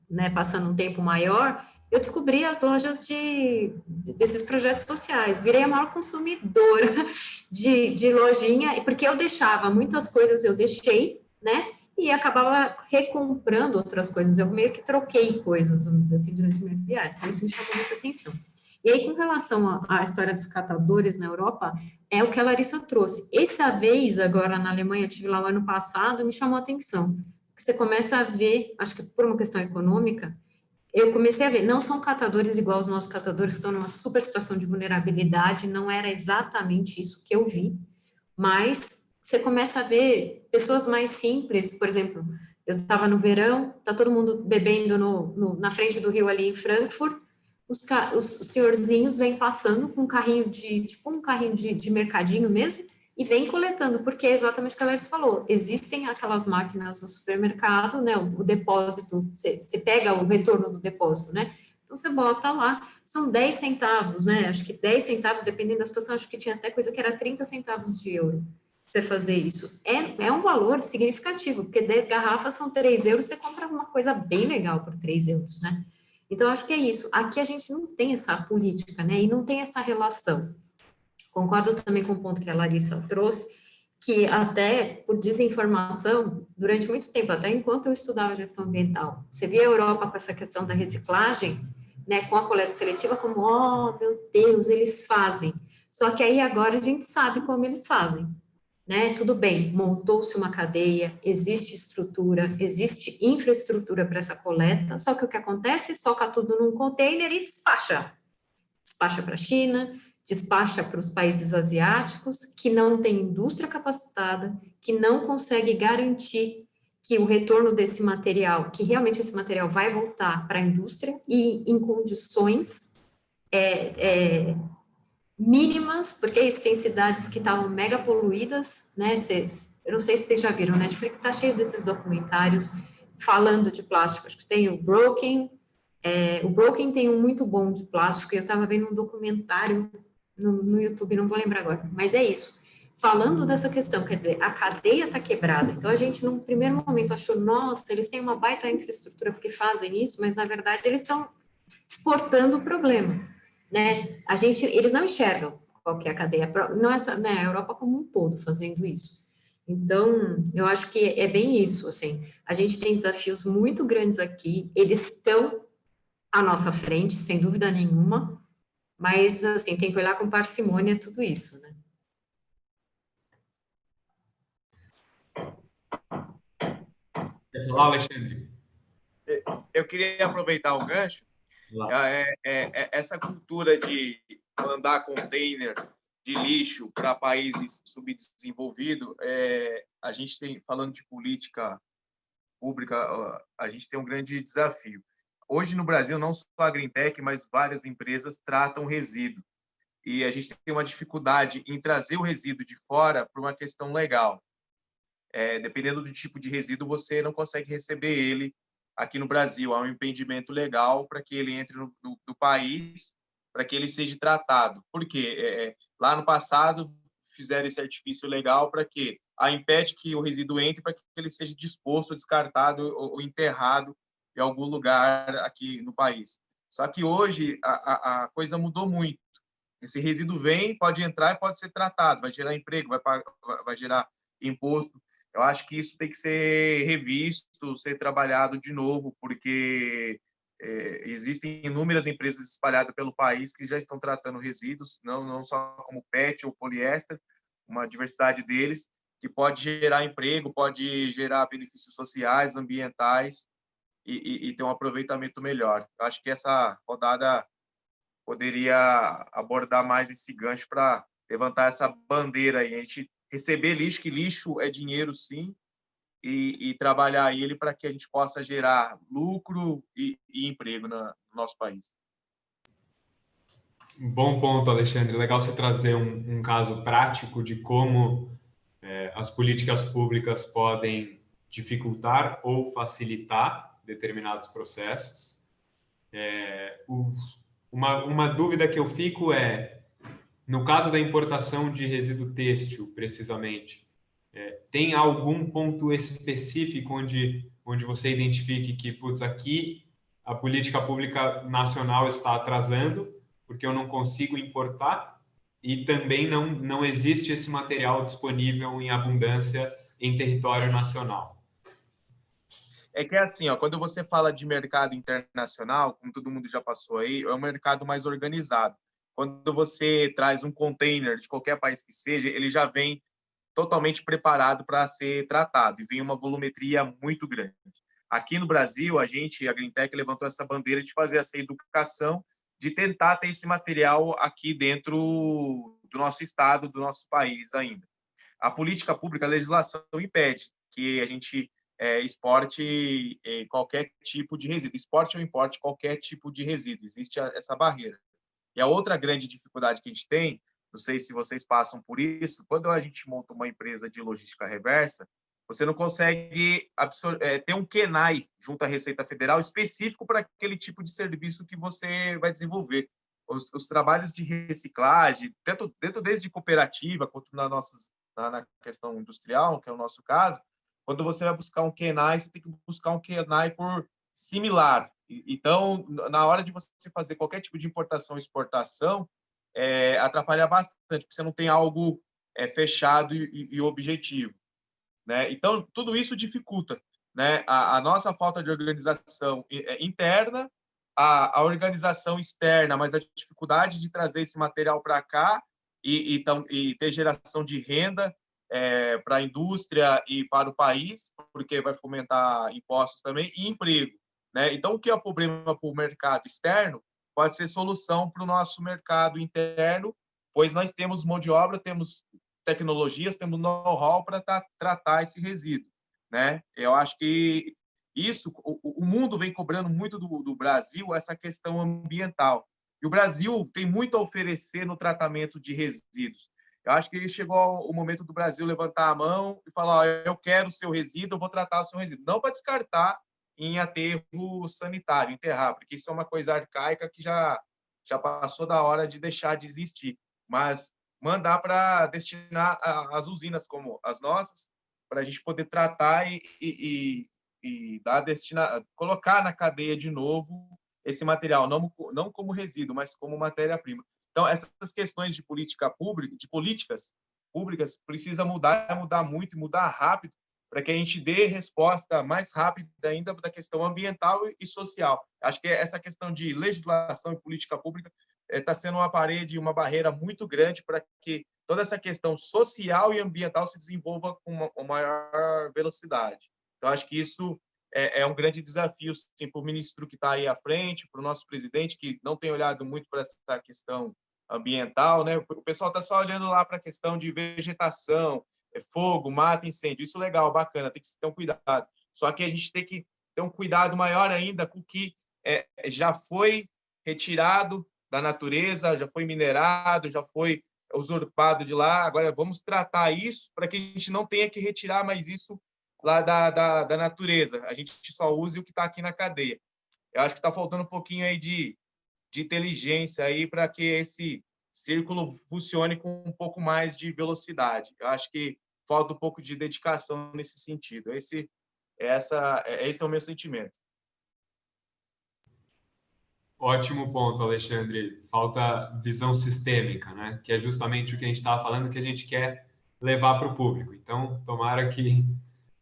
né, passando um tempo maior, eu descobri as lojas desses projetos sociais, virei a maior consumidora de lojinha, porque eu deixava muitas coisas, eu deixei, né, e acabava recomprando outras coisas, eu meio que troquei coisas, vamos dizer assim, durante a minha viagem, então isso me chamou muita atenção. E aí, com relação à história dos catadores na Europa, é o que a Larissa trouxe. Essa vez, agora na Alemanha, eu estive lá o ano passado, me chamou a atenção, porque você começa a ver, acho que por uma questão econômica, eu comecei a ver, não são catadores igual os nossos catadores, que estão numa super situação de vulnerabilidade, não era exatamente isso que eu vi, mas você começa a ver pessoas mais simples, por exemplo, eu estava no verão, está todo mundo bebendo na frente do rio ali em Frankfurt, os senhorzinhos vêm passando com um carrinho de mercadinho mesmo, e vem coletando, porque é exatamente o que a Larissa falou, existem aquelas máquinas no supermercado, né, o depósito, você pega o retorno do depósito, né, então você bota lá, são 10 centavos, né, acho que 10 centavos, dependendo da situação, acho que tinha até coisa que era 30 centavos de euro, você fazer isso, é um valor significativo, porque 10 garrafas são 3 euros, você compra uma coisa bem legal por 3 euros, né, então acho que é isso, aqui a gente não tem essa política, né, e não tem essa relação. Concordo também com o ponto que a Larissa trouxe, que até por desinformação, durante muito tempo, até enquanto eu estudava gestão ambiental, você via a Europa com essa questão da reciclagem, né, com a coleta seletiva, como, oh, meu Deus, eles fazem. Só que aí agora a gente sabe como eles fazem, né? Tudo bem, montou-se uma cadeia, existe estrutura, existe infraestrutura para essa coleta, só que o que acontece? Soca tudo num container e despacha. Despacha para a China, despacha para os países asiáticos, que não tem indústria capacitada, que não consegue garantir que o retorno desse material, que realmente esse material vai voltar para a indústria e em condições mínimas, porque isso tem cidades que estavam mega poluídas, né? Eu não sei se vocês já viram, Netflix está cheio desses documentários falando de plástico, acho que tem o Broken. O Broken tem um muito bom de plástico, eu estava vendo um documentário no YouTube, não vou lembrar agora, mas é isso. Falando dessa questão, quer dizer, a cadeia está quebrada. Então, a gente, num primeiro momento, achou, nossa, eles têm uma baita infraestrutura porque fazem isso, mas, na verdade, eles estão exportando o problema, né? Eles não enxergam qual que é a cadeia, não é só, né, a Europa como um todo fazendo isso. Então, eu acho que é bem isso, assim, a gente tem desafios muito grandes aqui, eles estão à nossa frente, sem dúvida nenhuma, mas, assim, tem que olhar com parcimônia tudo isso, né? Quer falar, Alexandre? Eu queria aproveitar o gancho. Essa cultura de mandar container de lixo para países subdesenvolvidos, a gente tem, falando de política pública, a gente tem um grande desafio. Hoje no Brasil, não só a Greentech, mas várias empresas tratam resíduo. E a gente tem uma dificuldade em trazer o resíduo de fora por uma questão legal. Dependendo do tipo de resíduo, você não consegue receber ele aqui no Brasil. Há um impedimento legal para que ele entre no país, para que ele seja tratado. Por quê? Lá no passado, fizeram esse artifício legal para que impede que o resíduo entre, para que ele seja disposto, descartado ou enterrado em algum lugar aqui no país. Só que hoje a coisa mudou muito. Esse resíduo vem, pode entrar e pode ser tratado, vai gerar emprego, vai gerar imposto. Eu acho que isso tem que ser revisto, ser trabalhado de novo, porque existem inúmeras empresas espalhadas pelo país que já estão tratando resíduos, não só como PET ou poliéster, uma diversidade deles, que pode gerar emprego, pode gerar benefícios sociais, ambientais e ter um aproveitamento melhor. Eu acho que essa rodada poderia abordar mais esse gancho para levantar essa bandeira aí. A gente receber lixo, que lixo é dinheiro, sim, e trabalhar ele para que a gente possa gerar lucro e emprego no nosso país. Bom ponto, Alexandre. Legal você trazer um caso prático de como as políticas públicas podem dificultar ou facilitar determinados processos. Uma dúvida que eu fico no caso da importação de resíduo têxtil, precisamente, tem algum ponto específico onde você identifique que, putz, aqui a política pública nacional está atrasando, porque eu não consigo importar, e também não existe esse material disponível em abundância em território nacional? É que é assim, quando você fala de mercado internacional, como todo mundo já passou aí, é um mercado mais organizado. Quando você traz um container de qualquer país que seja, ele já vem totalmente preparado para ser tratado e vem uma volumetria muito grande. Aqui no Brasil, a Greentech levantou essa bandeira de fazer essa educação, de tentar ter esse material aqui dentro do nosso estado, do nosso país ainda. A política pública, a legislação impede que a gente exporte qualquer tipo de resíduo. Exporte ou importe qualquer tipo de resíduo. Existe essa barreira. E a outra grande dificuldade que a gente tem, não sei se vocês passam por isso, quando a gente monta uma empresa de logística reversa, você não consegue ter um KENAI junto à Receita Federal específico para aquele tipo de serviço que você vai desenvolver. Os trabalhos de reciclagem, tanto desde cooperativa quanto na questão industrial, que é o nosso caso, quando você vai buscar um KENAI, você tem que buscar um KENAI por similar. Então, na hora de você fazer qualquer tipo de importação e exportação, atrapalha bastante, porque você não tem algo fechado e objetivo, né? Então, tudo isso dificulta, né? A nossa falta de organização interna, a organização externa, mas a dificuldade de trazer esse material para cá e ter geração de renda para a indústria e para o país, porque vai fomentar impostos também, e emprego, né? Então, o que é problema para o mercado externo pode ser solução para o nosso mercado interno, pois nós temos mão de obra, temos tecnologias, temos know-how para tratar esse resíduo, né? Eu acho que o mundo vem cobrando muito do Brasil essa questão ambiental. E o Brasil tem muito a oferecer no tratamento de resíduos. Eu acho que chegou o momento do Brasil levantar a mão e falar: ó, eu quero o seu resíduo, eu vou tratar o seu resíduo. Não para descartar em aterro sanitário, enterrar, porque isso é uma coisa arcaica que já passou da hora de deixar de existir. Mas mandar para destinar as usinas como as nossas, para a gente poder tratar e dar colocar na cadeia de novo esse material, não como resíduo, mas como matéria-prima. Então, essas questões de política pública, de políticas públicas, precisa mudar muito e mudar rápido, para que a gente dê resposta mais rápida ainda da questão ambiental e social. Acho que essa questão de legislação e política pública está sendo uma parede, uma barreira muito grande para que toda essa questão social e ambiental se desenvolva com uma maior velocidade. Então, acho que isso é um grande desafio para o ministro que está aí à frente, para o nosso presidente, que não tem olhado muito para essa questão ambiental, né? O pessoal está só olhando lá para a questão de vegetação, fogo, mato, incêndio. Isso é legal, bacana, tem que ter um cuidado. Só que a gente tem que ter um cuidado maior ainda com o que já foi retirado da natureza, já foi minerado, já foi usurpado de lá. Agora vamos tratar isso para que a gente não tenha que retirar mais isso lá da natureza. A gente só use o que está aqui na cadeia. Eu acho que está faltando um pouquinho aí de inteligência aí para que esse círculo funcione com um pouco mais de velocidade. Eu acho que falta um pouco de dedicação nesse sentido. Esse é o meu sentimento. Ótimo ponto, Alexandre. Falta visão sistêmica, né? Que é justamente o que a gente estava falando, que a gente quer levar para o público. Então, tomara que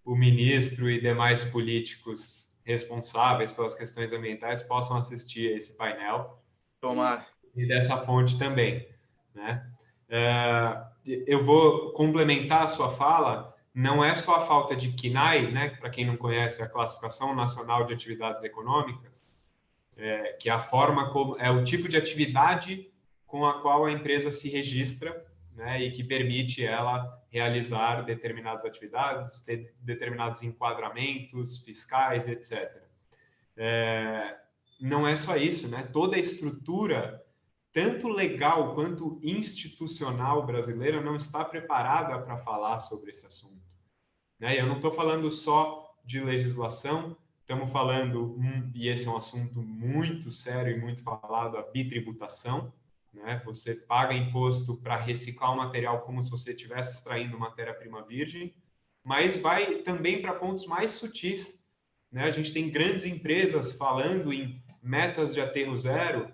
o ministro e demais políticos responsáveis pelas questões ambientais possam assistir a esse painel. Tomara. E dessa fonte também, né? Eu vou complementar a sua fala. Não é só a falta de CNAE, né? Para quem não conhece, a Classificação Nacional de Atividades Econômicas, que é a forma como é o tipo de atividade com a qual a empresa se registra, né? E que permite ela realizar determinadas atividades, ter determinados enquadramentos fiscais, etc. Não é só isso, né? Toda a estrutura, tanto legal quanto institucional brasileira, não está preparada para falar sobre esse assunto, né? Eu não estou falando só de legislação, estamos falando, e esse é um assunto muito sério e muito falado, a bitributação, né? Você paga imposto para reciclar o material como se você estivesse extraindo matéria-prima virgem, mas vai também para pontos mais sutis, né? A gente tem grandes empresas falando em metas de aterro zero,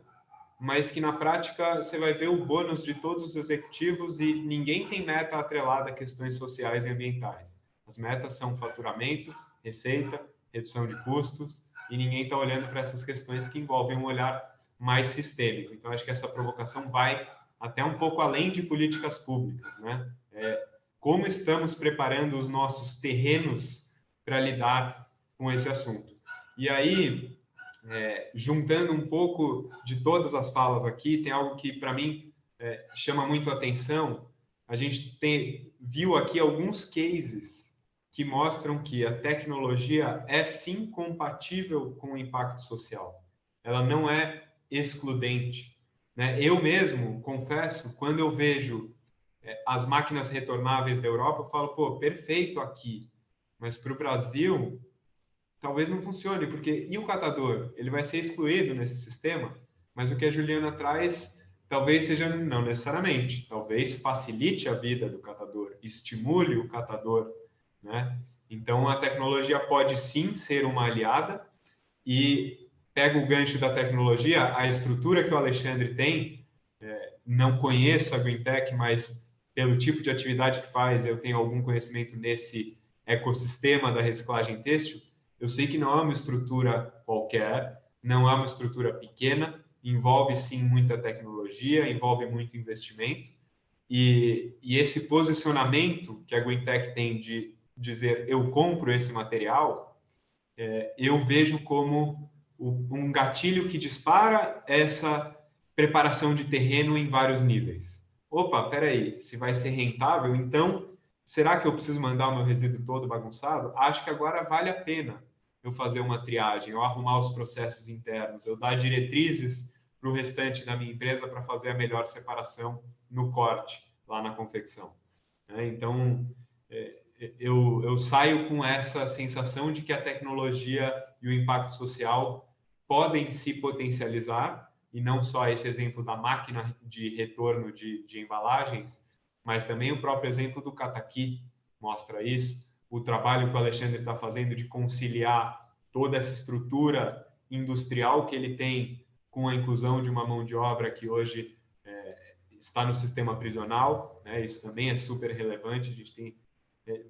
mas que na prática você vai ver o bônus de todos os executivos e ninguém tem meta atrelada a questões sociais e ambientais. As metas são faturamento, receita, redução de custos, e ninguém está olhando para essas questões que envolvem um olhar mais sistêmico. Então, acho que essa provocação vai até um pouco além de políticas públicas, né? Como estamos preparando os nossos terrenos para lidar com esse assunto. E aí, juntando um pouco de todas as falas aqui, tem algo que, para mim, chama muito a atenção. A gente viu aqui alguns cases que mostram que a tecnologia é, sim, compatível com o impacto social. Ela não é excludente, né? Eu mesmo, confesso, quando eu vejo as máquinas retornáveis da Europa, eu falo, pô, perfeito aqui, mas para o Brasil talvez não funcione, porque e o catador? Ele vai ser excluído nesse sistema, mas o que a Juliana traz talvez seja, não necessariamente, talvez facilite a vida do catador, estimule o catador, né? Então, a tecnologia pode sim ser uma aliada, e pega o gancho da tecnologia, a estrutura que o Alexandre tem, não conheço a GreenTech, mas pelo tipo de atividade que faz, eu tenho algum conhecimento nesse ecossistema da reciclagem têxtil. Eu sei que não é uma estrutura qualquer, não é uma estrutura pequena, envolve sim muita tecnologia, envolve muito investimento, e esse posicionamento que a GreenTech tem de dizer eu compro esse material, eu vejo como um gatilho que dispara essa preparação de terreno em vários níveis. Opa, peraí, se vai ser rentável, então será que eu preciso mandar o meu resíduo todo bagunçado? Acho que agora vale a pena eu fazer uma triagem, eu arrumar os processos internos, eu dar diretrizes para o restante da minha empresa para fazer a melhor separação no corte, lá na confecção. Então, eu saio com essa sensação de que a tecnologia e o impacto social podem se potencializar, e não só esse exemplo da máquina de retorno de embalagens, mas também o próprio exemplo do Cataqui mostra isso, o trabalho que o Alexandre está fazendo de conciliar toda essa estrutura industrial que ele tem com a inclusão de uma mão de obra que hoje está no sistema prisional, né? Isso também é super relevante, a gente tem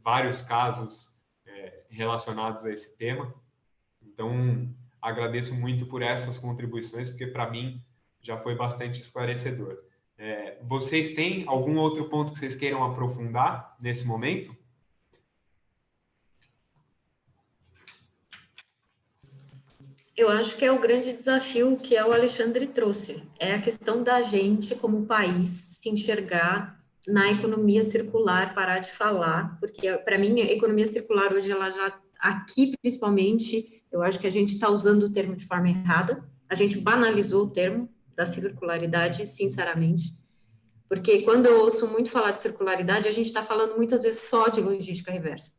vários casos relacionados a esse tema. Então, agradeço muito por essas contribuições, porque para mim já foi bastante esclarecedor. Vocês têm algum outro ponto que vocês queiram aprofundar nesse momento? Eu acho que é o grande desafio que o Alexandre trouxe. É a questão da gente, como país, se enxergar na economia circular, parar de falar, porque para mim a economia circular hoje, ela já, aqui principalmente, eu acho que a gente está usando o termo de forma errada, a gente banalizou o termo da circularidade, sinceramente, porque quando eu ouço muito falar de circularidade, a gente está falando muitas vezes só de logística reversa.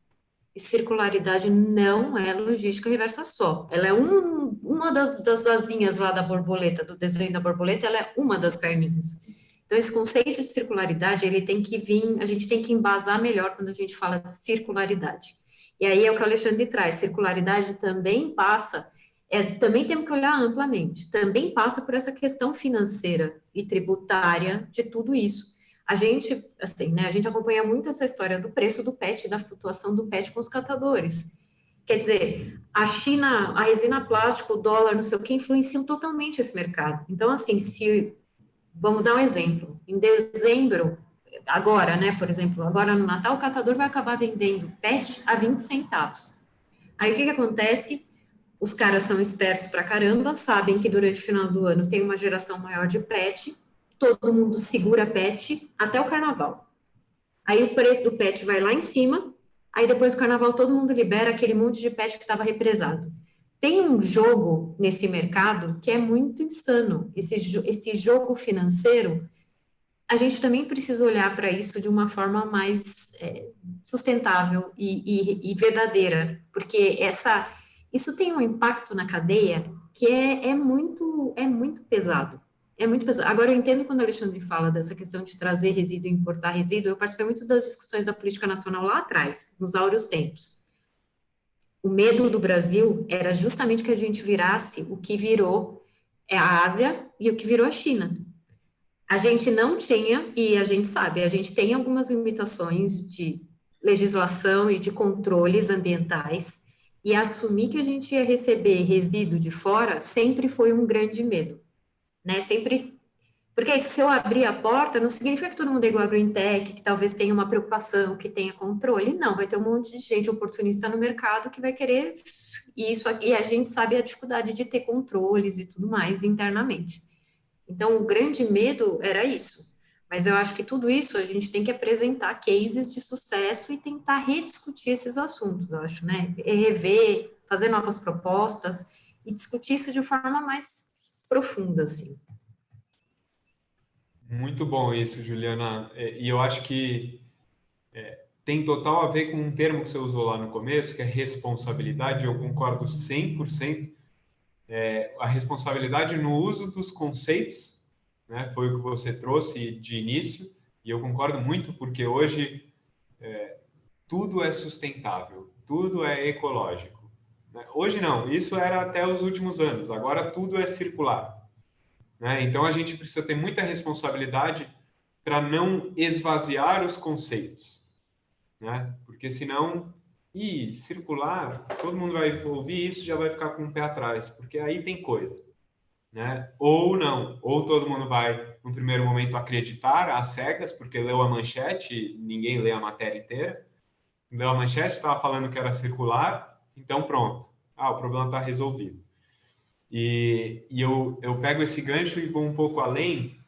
E circularidade não é logística reversa só, ela é uma das asinhas lá da borboleta, do desenho da borboleta, ela é uma das perninhas. Então, esse conceito de circularidade, ele tem que vir, a gente tem que embasar melhor quando a gente fala de circularidade. E aí é o que o Alexandre traz, circularidade também passa, também temos que olhar amplamente, também passa por essa questão financeira e tributária de tudo isso. A gente, assim, né, a gente acompanha muito essa história do preço do PET, da flutuação do PET com os catadores. Quer dizer, a China, a resina plástica, o dólar, não sei o que, influenciam totalmente esse mercado. Então, assim, vamos dar um exemplo. Em dezembro, agora, né, por exemplo, agora no Natal, o catador vai acabar vendendo PET a 20 centavos. Aí, o que acontece? Os caras são espertos pra caramba, sabem que durante o final do ano tem uma geração maior de PET, todo mundo segura PET até o carnaval. Aí o preço do PET vai lá em cima, aí depois do carnaval todo mundo libera aquele monte de PET que estava represado. Tem um jogo nesse mercado que é muito insano. Esse jogo financeiro, a gente também precisa olhar para isso de uma forma mais sustentável e verdadeira, porque isso tem um impacto na cadeia que é muito pesado. É muito pesado. Agora, eu entendo quando o Alexandre fala dessa questão de trazer resíduo e importar resíduo. Eu participei muito das discussões da política nacional lá atrás, nos áureos tempos. O medo do Brasil era justamente que a gente virasse o que virou a Ásia e o que virou a China. A gente não tinha, e a gente sabe, a gente tem algumas limitações de legislação e de controles ambientais, e assumir que a gente ia receber resíduo de fora sempre foi um grande medo. Né, sempre, porque se eu abrir a porta, não significa que todo mundo é igual a Green Tech, que talvez tenha uma preocupação, que tenha controle, não, vai ter um monte de gente oportunista no mercado que vai querer isso, e a gente sabe a dificuldade de ter controles e tudo mais internamente. Então, o grande medo era isso, mas eu acho que tudo isso a gente tem que apresentar cases de sucesso e tentar rediscutir esses assuntos, eu acho, né, rever, fazer novas propostas e discutir isso de forma mais profunda, assim. Muito bom isso, Juliana. E eu acho que tem total a ver com um termo que você usou lá no começo, que é responsabilidade. Eu concordo 100%. A responsabilidade no uso dos conceitos, né, foi o que você trouxe de início, e eu concordo muito, porque hoje tudo é sustentável, tudo é ecológico. Hoje não, isso era até os últimos anos, agora tudo é circular. Né? Então a gente precisa ter muita responsabilidade para não esvaziar os conceitos. Né? Porque senão, circular, todo mundo vai ouvir isso e já vai ficar com o pé atrás, porque aí tem coisa. Né? Ou não, ou todo mundo vai, no primeiro momento, acreditar às cegas, porque leu a manchete e ninguém lê a matéria inteira. Leu a manchete, estava falando que era circular, então pronto, o problema está resolvido. E eu pego esse gancho e vou um pouco além.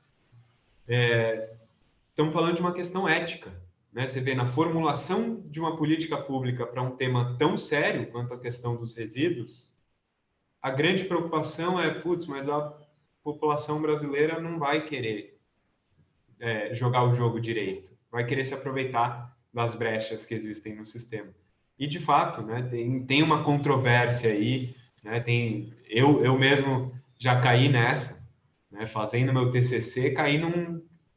Estamos falando de uma questão ética. Né? Você vê na formulação de uma política pública para um tema tão sério quanto a questão dos resíduos, a grande preocupação é, mas a população brasileira não vai querer jogar o jogo direito, vai querer se aproveitar das brechas que existem no sistema. E, de fato, né, tem uma controvérsia aí, né, eu mesmo já caí nessa, né, fazendo meu TCC, caí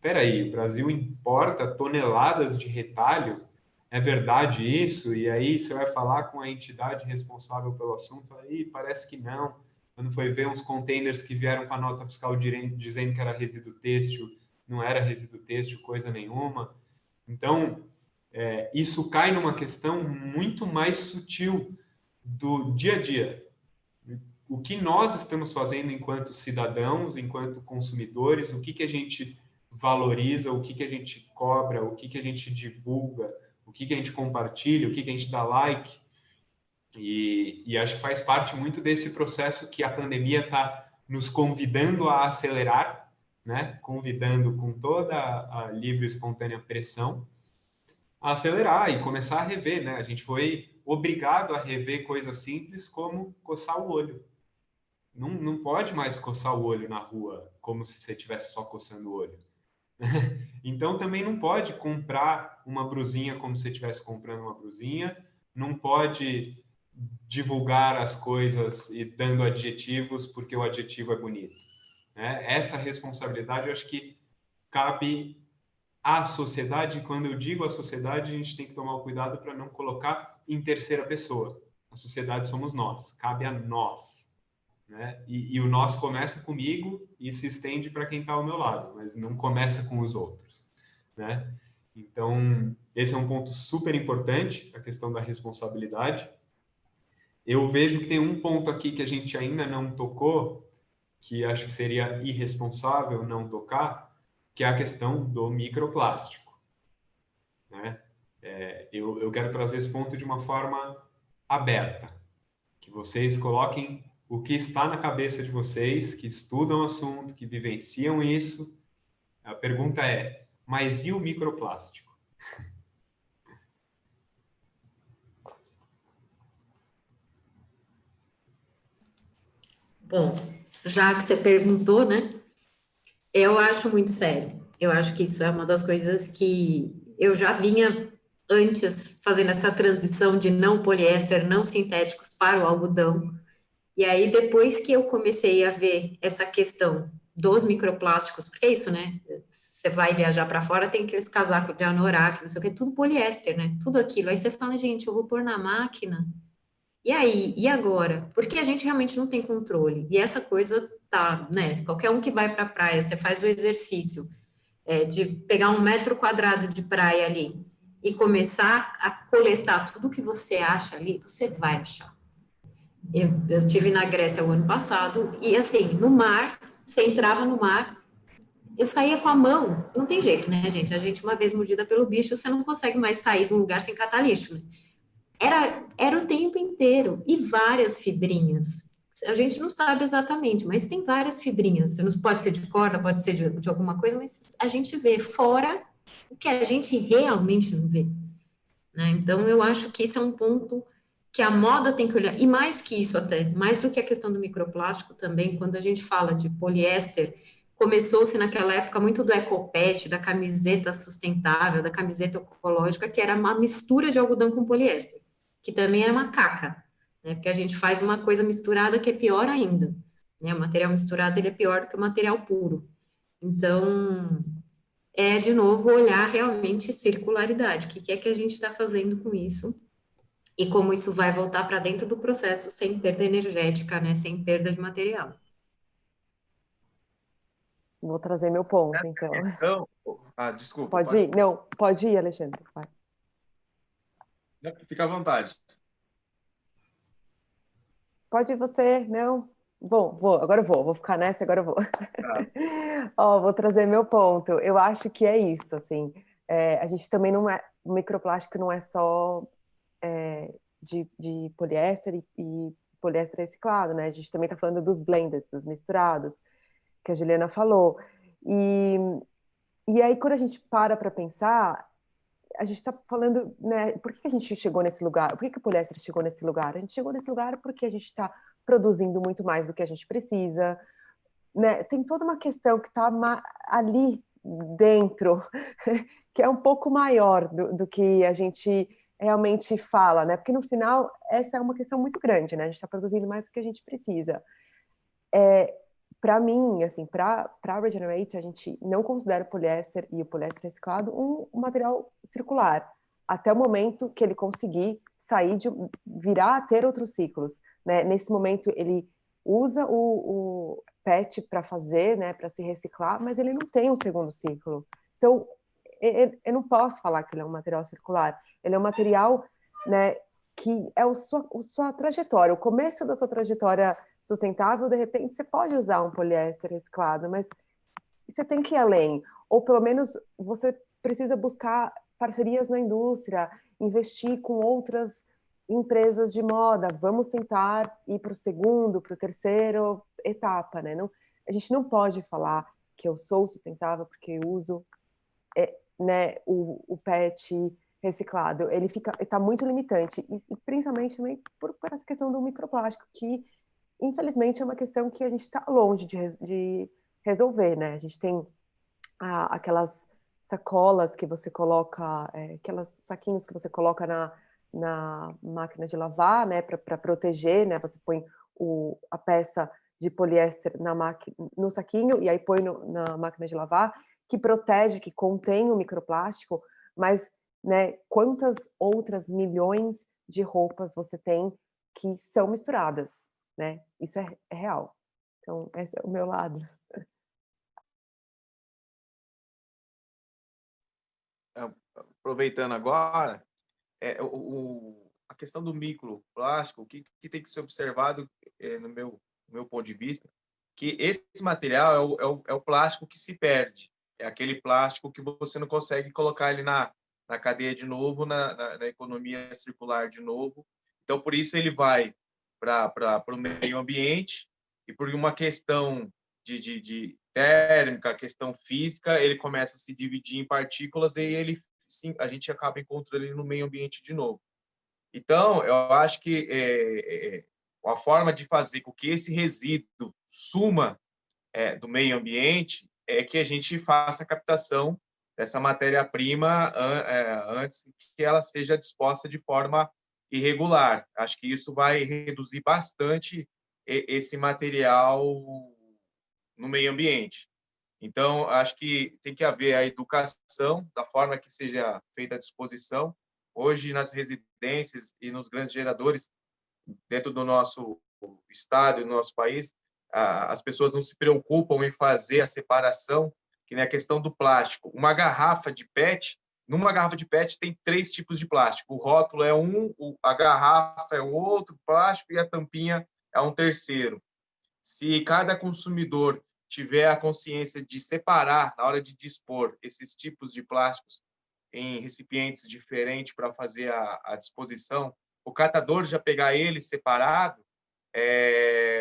peraí, o Brasil importa toneladas de retalho, é verdade isso? E aí você vai falar com a entidade responsável pelo assunto, aí parece que não. Quando foi ver uns containers que vieram com a nota fiscal dizendo que era resíduo têxtil, não era resíduo têxtil, coisa nenhuma. Então, isso cai numa questão muito mais sutil do dia a dia. O que nós estamos fazendo enquanto cidadãos, enquanto consumidores, o que a gente valoriza, o que a gente cobra, o que a gente divulga, o que a gente compartilha, o que a gente dá like. E acho que faz parte muito desse processo que a pandemia está nos convidando a acelerar, né? Convidando com toda a livre e espontânea pressão a acelerar e começar a rever, né? A gente foi obrigado a rever coisas simples como coçar o olho. Não pode mais coçar o olho na rua como se você estivesse só coçando o olho. Então também não pode comprar uma brusinha como se você estivesse comprando uma brusinha, não pode divulgar as coisas e dando adjetivos porque o adjetivo é bonito, né? Essa responsabilidade eu acho que cabe à sociedade. Quando eu digo à sociedade, a gente tem que tomar o cuidado para não colocar em terceira pessoa. A sociedade somos nós, cabe a nós, né? E o nós começa comigo e se estende para quem está ao meu lado, mas não começa com os outros, né? Então, esse é um ponto super importante, a questão da responsabilidade. Eu vejo que tem um ponto aqui que a gente ainda não tocou, que acho que seria irresponsável não tocar, que é a questão do microplástico, né? Eu quero trazer esse ponto de uma forma aberta, que vocês coloquem o que está na cabeça de vocês, que estudam o assunto, que vivenciam isso. A pergunta é, mas e o microplástico? Bom, já que você perguntou, né? Eu acho muito sério. Eu acho que isso é uma das coisas que eu já vinha antes fazendo essa transição de não poliéster, não sintéticos para o algodão. E aí, depois que eu comecei a ver essa questão dos microplásticos, porque é isso, né? Você vai viajar para fora, tem aqueles casacos de anorak, não sei o que, tudo poliéster, né? Tudo aquilo. Aí você fala, gente, eu vou pôr na máquina. E aí, e agora? Porque a gente realmente não tem controle. E essa coisa tá, né? Qualquer um que vai para a praia, você faz o exercício de pegar 1 metro quadrado de praia ali e começar a coletar tudo que você acha ali, você vai achar. Eu tive na Grécia o ano passado e, assim, no mar, você entrava no mar, eu saía com a mão, não tem jeito, né, gente? A gente, uma vez mordida pelo bicho, você não consegue mais sair de um lugar sem catar lixo, né? Era o tempo inteiro, e várias fibrinhas. A gente não sabe exatamente, mas tem várias fibrinhas. Não pode ser de corda, pode ser de alguma coisa, mas a gente vê fora o que a gente realmente não vê, né? Então, eu acho que isso é um ponto que a moda tem que olhar, e mais que isso até, mais do que a questão do microplástico também, quando a gente fala de poliéster, começou-se naquela época muito do ecopet, da camiseta sustentável, da camiseta ecológica, que era uma mistura de algodão com poliéster, que também é uma caca, né? Porque a gente faz uma coisa misturada que é pior ainda, né? O material misturado ele é pior do que o material puro. Então, de novo, olhar realmente circularidade, o que é que a gente está fazendo com isso, e como isso vai voltar para dentro do processo sem perda energética, né? Sem perda de material. Vou trazer meu ponto, então. Questão... desculpa. Pode ir? Não, pode ir, Alexandre. Vai. Fica à vontade. Pode ir você, não? Bom, agora eu vou ficar nessa, agora eu vou. Vou trazer meu ponto. Eu acho que é isso, assim, a gente também não é, o microplástico não é só de poliéster e poliéster reciclado, né? A gente também está falando dos blenders, dos misturados, que a Juliana falou. E aí, quando a gente para pensar, a gente está falando, né? Por que a gente chegou nesse lugar? Por que o poliéster chegou nesse lugar? A gente chegou nesse lugar porque a gente está produzindo muito mais do que a gente precisa, né? Tem toda uma questão que está ali dentro, que é um pouco maior do que a gente realmente fala, né? Porque no final essa é uma questão muito grande, né? A gente está produzindo mais do que a gente precisa. Para mim, assim, para Regenerate, a gente não considera o poliéster e o poliéster reciclado um material circular, até o momento que ele conseguir sair virar a ter outros ciclos, né? Nesse momento ele usa o PET para fazer, né, para se reciclar, mas ele não tem um segundo ciclo. Então, eu não posso falar que ele é um material circular. Ele é um material, né, que é a sua trajetória, o começo da sua trajetória sustentável. De repente, você pode usar um poliéster reciclado, mas você tem que ir além. Ou, pelo menos, você precisa buscar parcerias na indústria, investir com outras empresas de moda. Vamos tentar ir para o segundo, para o terceiro etapa, né? Não, a gente não pode falar que eu sou sustentável porque eu uso né, o PET reciclado. Ele está muito limitante, e principalmente também por essa questão do microplástico, que infelizmente é uma questão que a gente está longe de resolver, né? A gente tem aquelas sacolas que você coloca, aqueles saquinhos que você coloca na máquina de lavar, né, para proteger, né? Você põe a peça de poliéster no saquinho e aí põe na máquina de lavar, que protege, que contém o microplástico, mas, né, quantas outras milhões de roupas você tem que são misturadas, né? Isso é real. Então, esse é o meu lado. Aproveitando agora, a questão do microplástico, o que tem que ser observado, no meu ponto de vista, que esse material é o plástico que se perde. É aquele plástico que você não consegue colocar ele na cadeia de novo, na economia circular de novo. Então, por isso ele vai para o meio ambiente, e por uma questão de térmica, questão física, ele começa a se dividir em partículas e a gente acaba encontrando ele no meio ambiente de novo. Então, eu acho que a forma de fazer com que esse resíduo suma do meio ambiente é que a gente faça a captação dessa matéria-prima antes que ela seja disposta de forma irregular. Acho que isso vai reduzir bastante esse material no meio ambiente. Então, acho que tem que haver a educação da forma que seja feita a disposição. Hoje, nas residências e nos grandes geradores, dentro do nosso estado e do nosso país, as pessoas não se preocupam em fazer a separação, que nem a questão do plástico. Numa garrafa de PET tem 3 tipos de plástico. O rótulo é a garrafa é um outro plástico e a tampinha é um terceiro. Se cada consumidor tiver a consciência de separar, na hora de dispor esses tipos de plásticos em recipientes diferentes para fazer a disposição, o catador já pegar ele separado,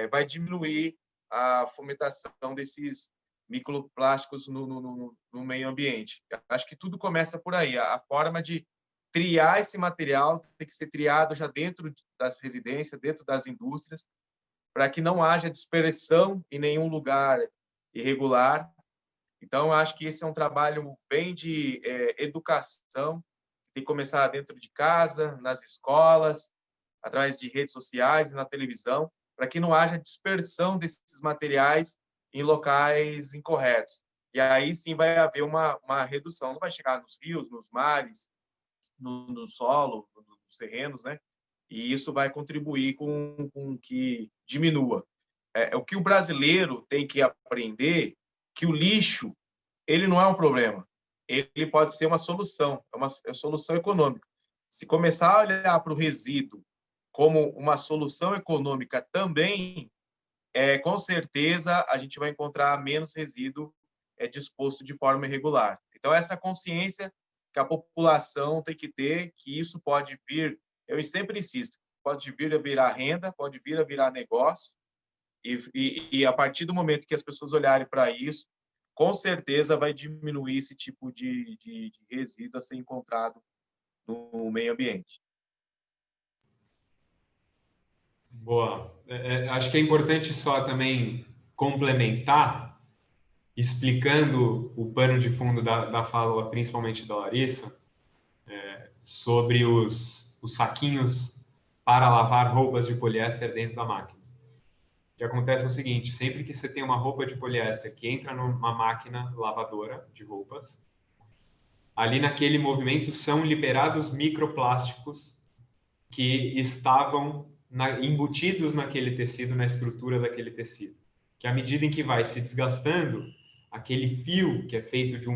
vai diminuir a fomentação desses microplásticos no meio ambiente. Acho que tudo começa por aí. A forma de triar esse material tem que ser triado já dentro das residências, dentro das indústrias, para que não haja dispersão em nenhum lugar irregular. Então, acho que esse é um trabalho bem de educação, tem que começar dentro de casa, nas escolas, através de redes sociais e na televisão, para que não haja dispersão desses materiais em locais incorretos. E aí sim vai haver uma redução, não vai chegar nos rios, nos mares, no solo, nos terrenos, né? E isso vai contribuir com que diminua. O que o brasileiro tem que aprender, que o lixo ele não é um problema, ele pode ser uma solução, é uma solução econômica. Se começar a olhar para o resíduo como uma solução econômica também, com certeza a gente vai encontrar menos resíduo disposto de forma irregular. Então, essa consciência que a população tem que ter, que isso pode vir, eu sempre insisto, pode vir a virar renda, pode vir a virar negócio, e a partir do momento que as pessoas olharem para isso, com certeza vai diminuir esse tipo de resíduo a ser encontrado no meio ambiente. Boa. Acho que é importante só também complementar explicando o pano de fundo da fala, principalmente da Larissa, sobre os saquinhos para lavar roupas de poliéster dentro da máquina. O que acontece é o seguinte, sempre que você tem uma roupa de poliéster que entra numa máquina lavadora de roupas, ali naquele movimento são liberados microplásticos que estavam embutidos naquele tecido, na estrutura daquele tecido. Que à medida em que vai se desgastando, aquele fio que é feito de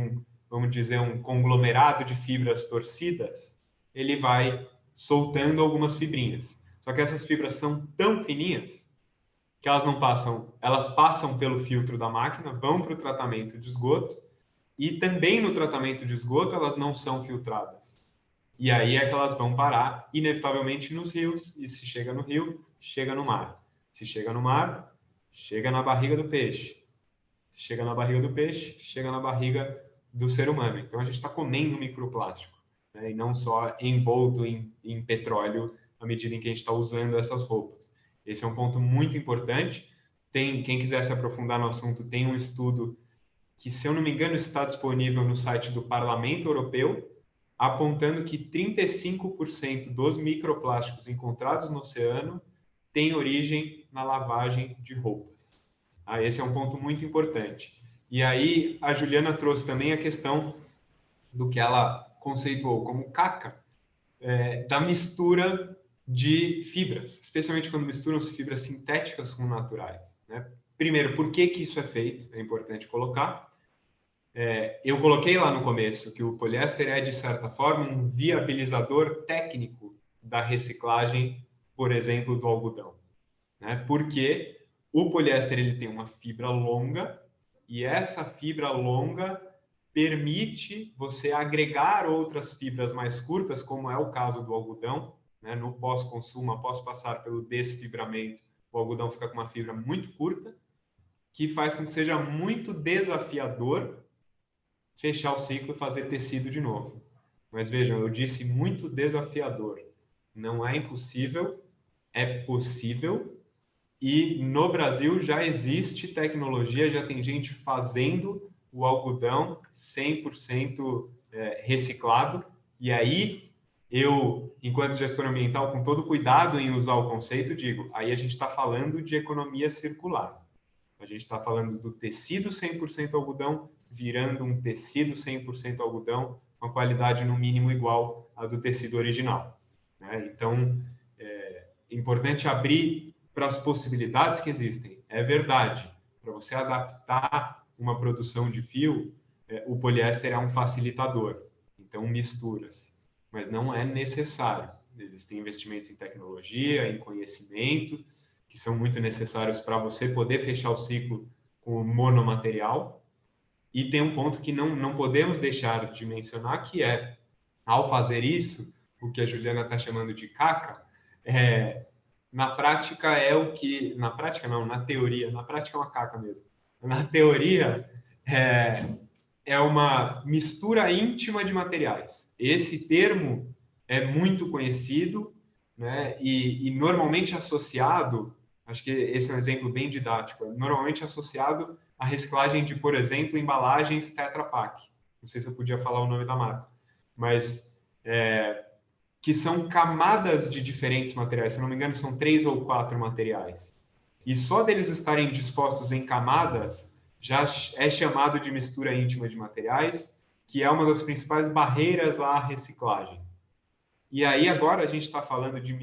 vamos dizer, um conglomerado de fibras torcidas, ele vai soltando algumas fibrinhas. Só que essas fibras são tão fininhas que elas passam pelo filtro da máquina, vão para o tratamento de esgoto, e também no tratamento de esgoto elas não são filtradas. E aí é que elas vão parar, inevitavelmente, nos rios, e se chega no rio, chega no mar. Se chega no mar, chega na barriga do peixe. Se chega na barriga do peixe, chega na barriga do ser humano. Então a gente está comendo microplástico, né? E não só envolto em petróleo à medida em que a gente está usando essas roupas. Esse é um ponto muito importante. Quem quiser se aprofundar no assunto, tem um estudo que, se eu não me engano, está disponível no site do Parlamento Europeu, apontando que 35% dos microplásticos encontrados no oceano têm origem na lavagem de roupas. Esse é um ponto muito importante. E aí a Juliana trouxe também a questão do que ela conceituou como caca, da mistura de fibras, especialmente quando misturam-se fibras sintéticas com naturais, né? Primeiro, por que isso é feito? É importante colocar. Eu coloquei lá no começo que o poliéster é, de certa forma, um viabilizador técnico da reciclagem, por exemplo, do algodão, né? Porque o poliéster ele tem uma fibra longa e essa fibra longa permite você agregar outras fibras mais curtas, como é o caso do algodão, né? No pós-consumo, após passar pelo desfibramento, o algodão fica com uma fibra muito curta, que faz com que seja muito desafiador fechar o ciclo e fazer tecido de novo. Mas vejam, eu disse muito desafiador. Não é impossível, é possível. E no Brasil já existe tecnologia, já tem gente fazendo o algodão 100% reciclado. E aí eu, enquanto gestor ambiental, com todo cuidado em usar o conceito, digo, aí a gente está falando de economia circular. A gente está falando do tecido 100% algodão virando um tecido 100% algodão com a qualidade no mínimo igual à do tecido original, né? Então, é importante abrir para as possibilidades que existem. É verdade, para você adaptar uma produção de fio, o poliéster é um facilitador, então mistura-se, mas não é necessário. Existem investimentos em tecnologia, em conhecimento, que são muito necessários para você poder fechar o ciclo com monomaterial. E tem um ponto que não podemos deixar de mencionar, que é, ao fazer isso, o que a Juliana está chamando de caca, na prática é o que... Na prática não, na teoria. Na prática é uma caca mesmo. Na teoria, é uma mistura íntima de materiais. Esse termo é muito conhecido, né? E normalmente associado, acho que esse é um exemplo bem didático, normalmente associado à reciclagem de, por exemplo, embalagens Tetra Pak. Não sei se eu podia falar o nome da marca, mas que são camadas de diferentes materiais. Se não me engano, são 3 ou 4 materiais. E só deles estarem dispostos em camadas já é chamado de mistura íntima de materiais, que é uma das principais barreiras à reciclagem. E aí agora a gente está falando de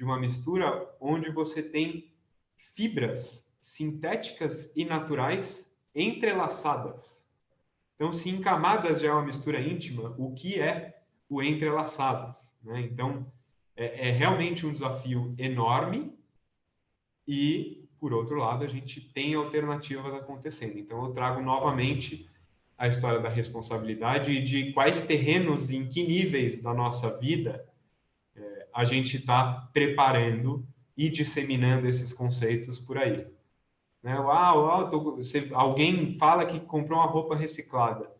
uma mistura onde você tem fibras sintéticas e naturais entrelaçadas. Então, se em camadas já é uma mistura íntima, o que é o entrelaçadas, né? Então, é realmente um desafio enorme e, por outro lado, a gente tem alternativas acontecendo. Então, eu trago novamente a história da responsabilidade e de quais terrenos, em que níveis da nossa vida a gente está preparando e disseminando esses conceitos por aí. Né? Alguém fala que comprou uma roupa reciclada.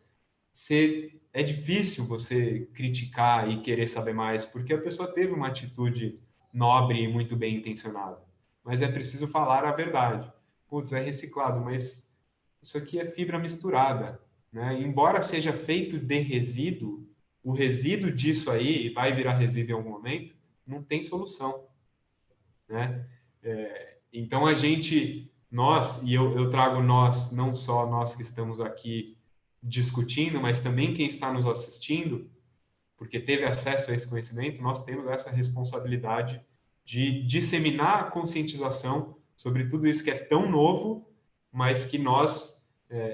É difícil você criticar e querer saber mais, porque a pessoa teve uma atitude nobre e muito bem intencionada. Mas é preciso falar a verdade. Putz, é reciclado, mas isso aqui é fibra misturada, né? Embora seja feito de resíduo, o resíduo disso aí vai virar resíduo em algum momento, não tem solução, né? Então nós, e eu trago nós, não só nós que estamos aqui discutindo, mas também quem está nos assistindo, porque teve acesso a esse conhecimento, nós temos essa responsabilidade de disseminar a conscientização sobre tudo isso que é tão novo, mas que nós,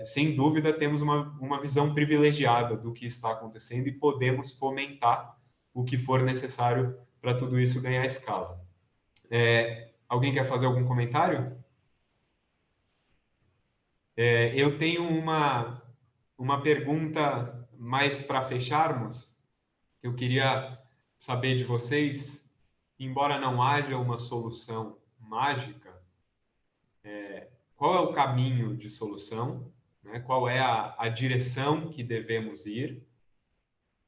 sem dúvida, temos uma visão privilegiada do que está acontecendo e podemos fomentar o que for necessário para tudo isso ganhar escala. Alguém quer fazer algum comentário? Eu tenho uma pergunta mais para fecharmos. Eu queria saber de vocês, embora não haja uma solução mágica, qual é o caminho de solução, né? Qual é a direção que devemos ir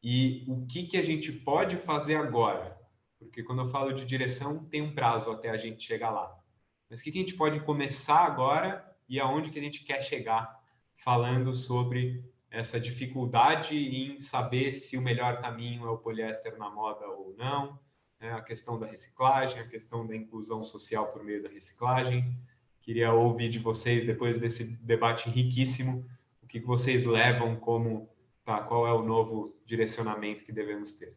e o que a gente pode fazer agora? Porque quando eu falo de direção, tem um prazo até a gente chegar lá. Mas o que a gente pode começar agora e aonde que a gente quer chegar falando sobre essa dificuldade em saber se o melhor caminho é o poliéster na moda ou não, né? A questão da reciclagem, a questão da inclusão social por meio da reciclagem. Queria ouvir de vocês, depois desse debate riquíssimo, o que vocês levam como, qual é o novo direcionamento que devemos ter.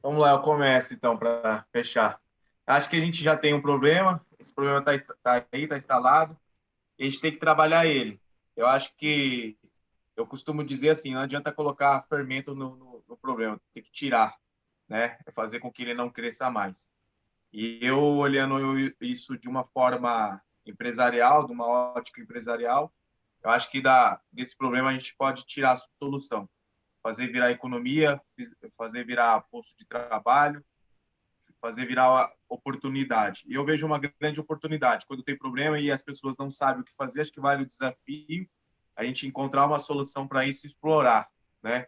Vamos lá, eu começo então para fechar. Acho que a gente já tem um problema, esse problema está aí, está instalado, e a gente tem que trabalhar ele. Eu acho que, eu costumo dizer assim, não adianta colocar fermento no problema, tem que tirar, né? É fazer com que ele não cresça mais. E eu, olhando isso de uma forma empresarial, de uma ótica empresarial, eu acho que desse problema a gente pode tirar a solução. Fazer virar economia, fazer virar posto de trabalho, fazer virar oportunidade. E eu vejo uma grande oportunidade. Quando tem problema e as pessoas não sabem o que fazer, acho que vale o desafio a gente encontrar uma solução para isso e explorar, né?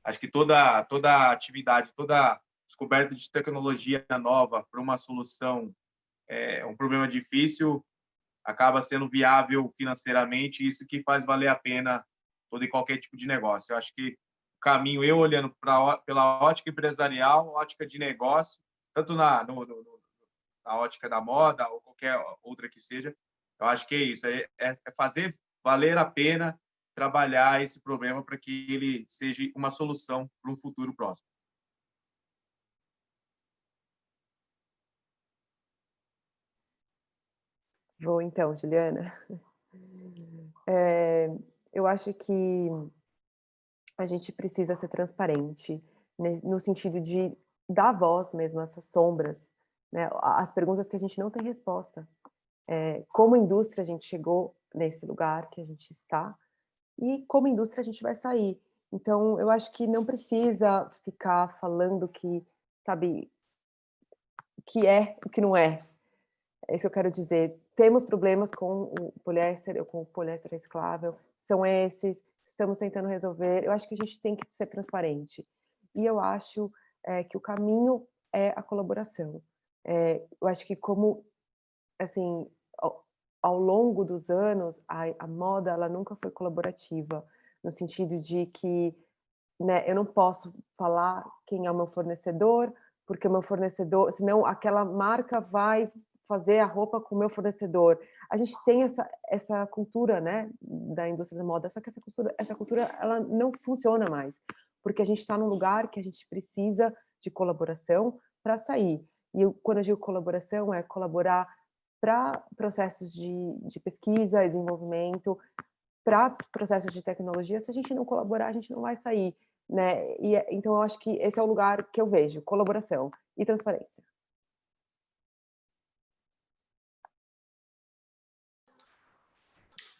Acho que toda atividade, toda descoberta de tecnologia nova para uma solução, um problema difícil, acaba sendo viável financeiramente, isso que faz valer a pena todo e qualquer tipo de negócio. Eu acho que o caminho, eu olhando pela ótica empresarial, ótica de negócio, tanto na ótica da moda ou qualquer outra que seja, eu acho que é isso, é fazer valer a pena trabalhar esse problema para que ele seja uma solução para um futuro próximo. Vou então, Juliana. Eu acho que a gente precisa ser transparente, né, no sentido de dar voz mesmo a essas sombras, né, as perguntas que a gente não tem resposta. Como indústria a gente chegou nesse lugar que a gente está e como indústria a gente vai sair. Então, eu acho que não precisa ficar falando que, sabe, que é o que não é. É isso que eu quero dizer. Temos problemas com o poliéster reciclável, são esses, estamos tentando resolver. Eu acho que a gente tem que ser transparente. E eu acho que o caminho é a colaboração. Eu acho que como, assim, ao longo dos anos, a moda ela nunca foi colaborativa, no sentido de que, né, eu não posso falar quem é o meu fornecedor, porque o meu fornecedor, senão aquela marca vai fazer a roupa com o meu fornecedor. A gente tem essa cultura, né, da indústria da moda, só que essa cultura ela não funciona mais, porque a gente está num lugar que a gente precisa de colaboração para sair. E quando eu digo colaboração, é colaborar para processos de pesquisa e desenvolvimento, para processos de tecnologia. Se a gente não colaborar, a gente não vai sair, né? Então, eu acho que esse é o lugar que eu vejo, colaboração e transparência.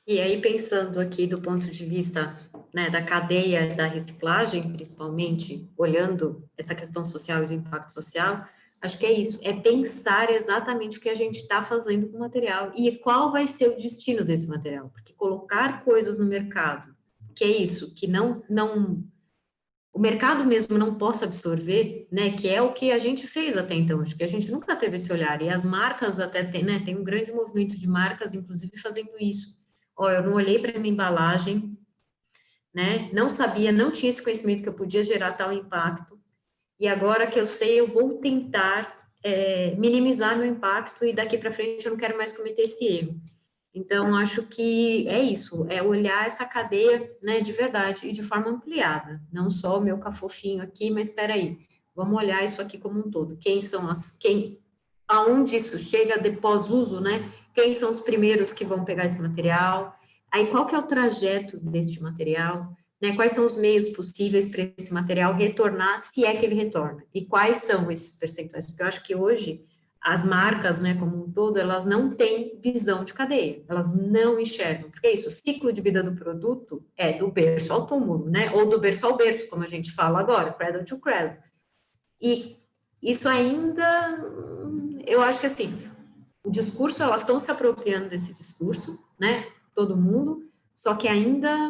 E aí, pensando aqui do ponto de vista, né, da cadeia da reciclagem, principalmente, olhando essa questão social e do impacto social, acho que é isso, é pensar exatamente o que a gente está fazendo com o material e qual vai ser o destino desse material, porque colocar coisas no mercado, que é isso, que não o mercado mesmo não possa absorver, né, que é o que a gente fez até então, acho que a gente nunca teve esse olhar, e as marcas até tem, né, tem um grande movimento de marcas, inclusive, fazendo isso. Ó, eu não olhei para a minha embalagem, né, não sabia, não tinha esse conhecimento que eu podia gerar tal impacto, e agora que eu sei, eu vou tentar minimizar meu impacto, e daqui para frente eu não quero mais cometer esse erro. Então, acho que é isso, é olhar essa cadeia, né, de verdade e de forma ampliada, não só o meu cafofinho aqui, mas espera aí, vamos olhar isso aqui como um todo. Aonde isso chega de pós-uso, né? Quem são os primeiros que vão pegar esse material? Aí, qual que é o trajeto deste material? Né? Quais são os meios possíveis para esse material retornar, se é que ele retorna? E quais são esses percentuais? Porque eu acho que hoje as marcas, né, como um todo, elas não têm visão de cadeia, elas não enxergam, porque é isso, o ciclo de vida do produto é do berço ao túmulo, né, ou do berço ao berço, como a gente fala agora, cradle to cradle. E isso ainda, eu acho que assim, o discurso, elas estão se apropriando desse discurso, né, todo mundo, só que ainda,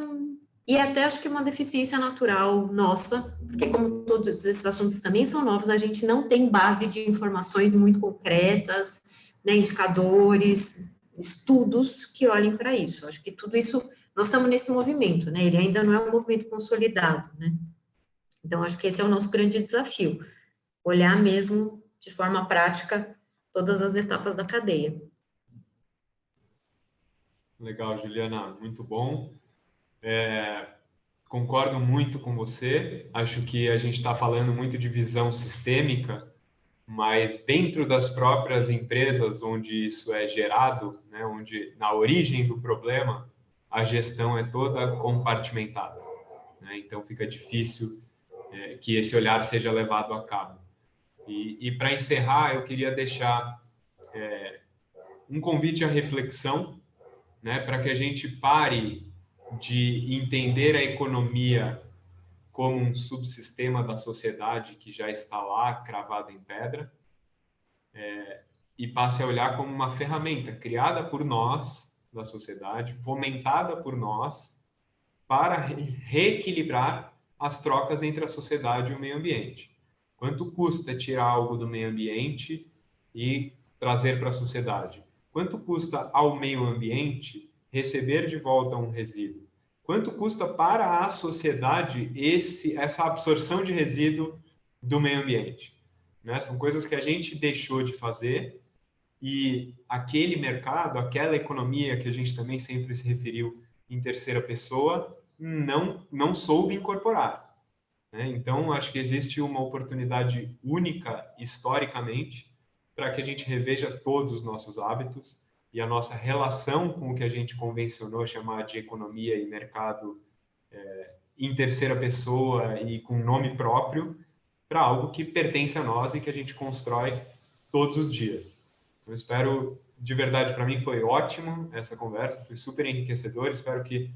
e até acho que uma deficiência natural nossa, porque como todos esses assuntos também são novos, a gente não tem base de informações muito concretas, né, indicadores, estudos que olhem para isso. Acho que tudo isso, nós estamos nesse movimento, né, ele ainda não é um movimento consolidado, né. Então, acho que esse é o nosso grande desafio, olhar mesmo de forma prática todas as etapas da cadeia. Legal, Juliana, muito bom. Concordo muito com você. Acho que a gente está falando muito de visão sistêmica, mas dentro das próprias empresas onde isso é gerado, né, onde na origem do problema, a gestão é toda compartimentada, né? Então fica difícil que esse olhar seja levado a cabo. E para encerrar, eu queria deixar um convite à reflexão, né, para que a gente pare de entender a economia como um subsistema da sociedade que já está lá, cravado em pedra, e passe a olhar como uma ferramenta criada por nós, da sociedade, fomentada por nós, para reequilibrar as trocas entre a sociedade e o meio ambiente. Quanto custa tirar algo do meio ambiente e trazer para a sociedade? Quanto custa ao meio ambiente receber de volta um resíduo? Quanto custa para a sociedade essa absorção de resíduo do meio ambiente? Né? São coisas que a gente deixou de fazer e aquele mercado, aquela economia que a gente também sempre se referiu em terceira pessoa, não soube incorporar. Né? Então, acho que existe uma oportunidade única, historicamente, para que a gente reveja todos os nossos hábitos e a nossa relação com o que a gente convencionou chamar de economia e mercado em terceira pessoa e com nome próprio, para algo que pertence a nós e que a gente constrói todos os dias. Eu espero, de verdade, para mim foi ótimo essa conversa, foi super enriquecedor, espero que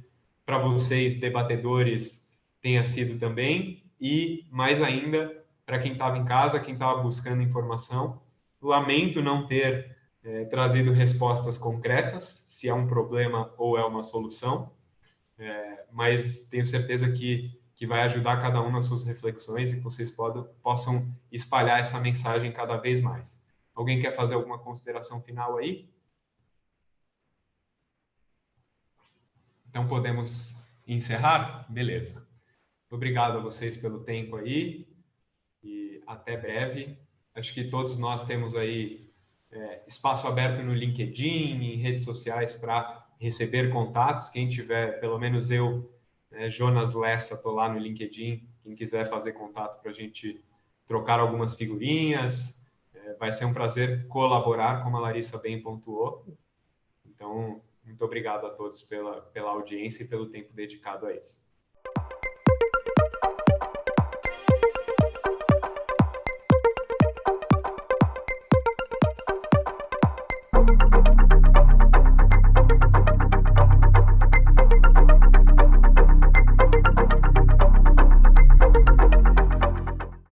para vocês, debatedores, tenha sido também, e mais ainda, para quem estava em casa, quem estava buscando informação, lamento não ter trazido respostas concretas, se é um problema ou é uma solução, mas tenho certeza que vai ajudar cada um nas suas reflexões e que vocês possam espalhar essa mensagem cada vez mais. Alguém quer fazer alguma consideração final aí? Então podemos encerrar? Beleza. Obrigado a vocês pelo tempo aí e até breve. Acho que todos nós temos aí espaço aberto no LinkedIn, em redes sociais para receber contatos. Quem tiver, pelo menos eu, Jonas Lessa, estou lá no LinkedIn. Quem quiser fazer contato para a gente trocar algumas figurinhas, vai ser um prazer colaborar, como a Larissa bem pontuou. Então, muito obrigado a todos pela audiência e pelo tempo dedicado a isso.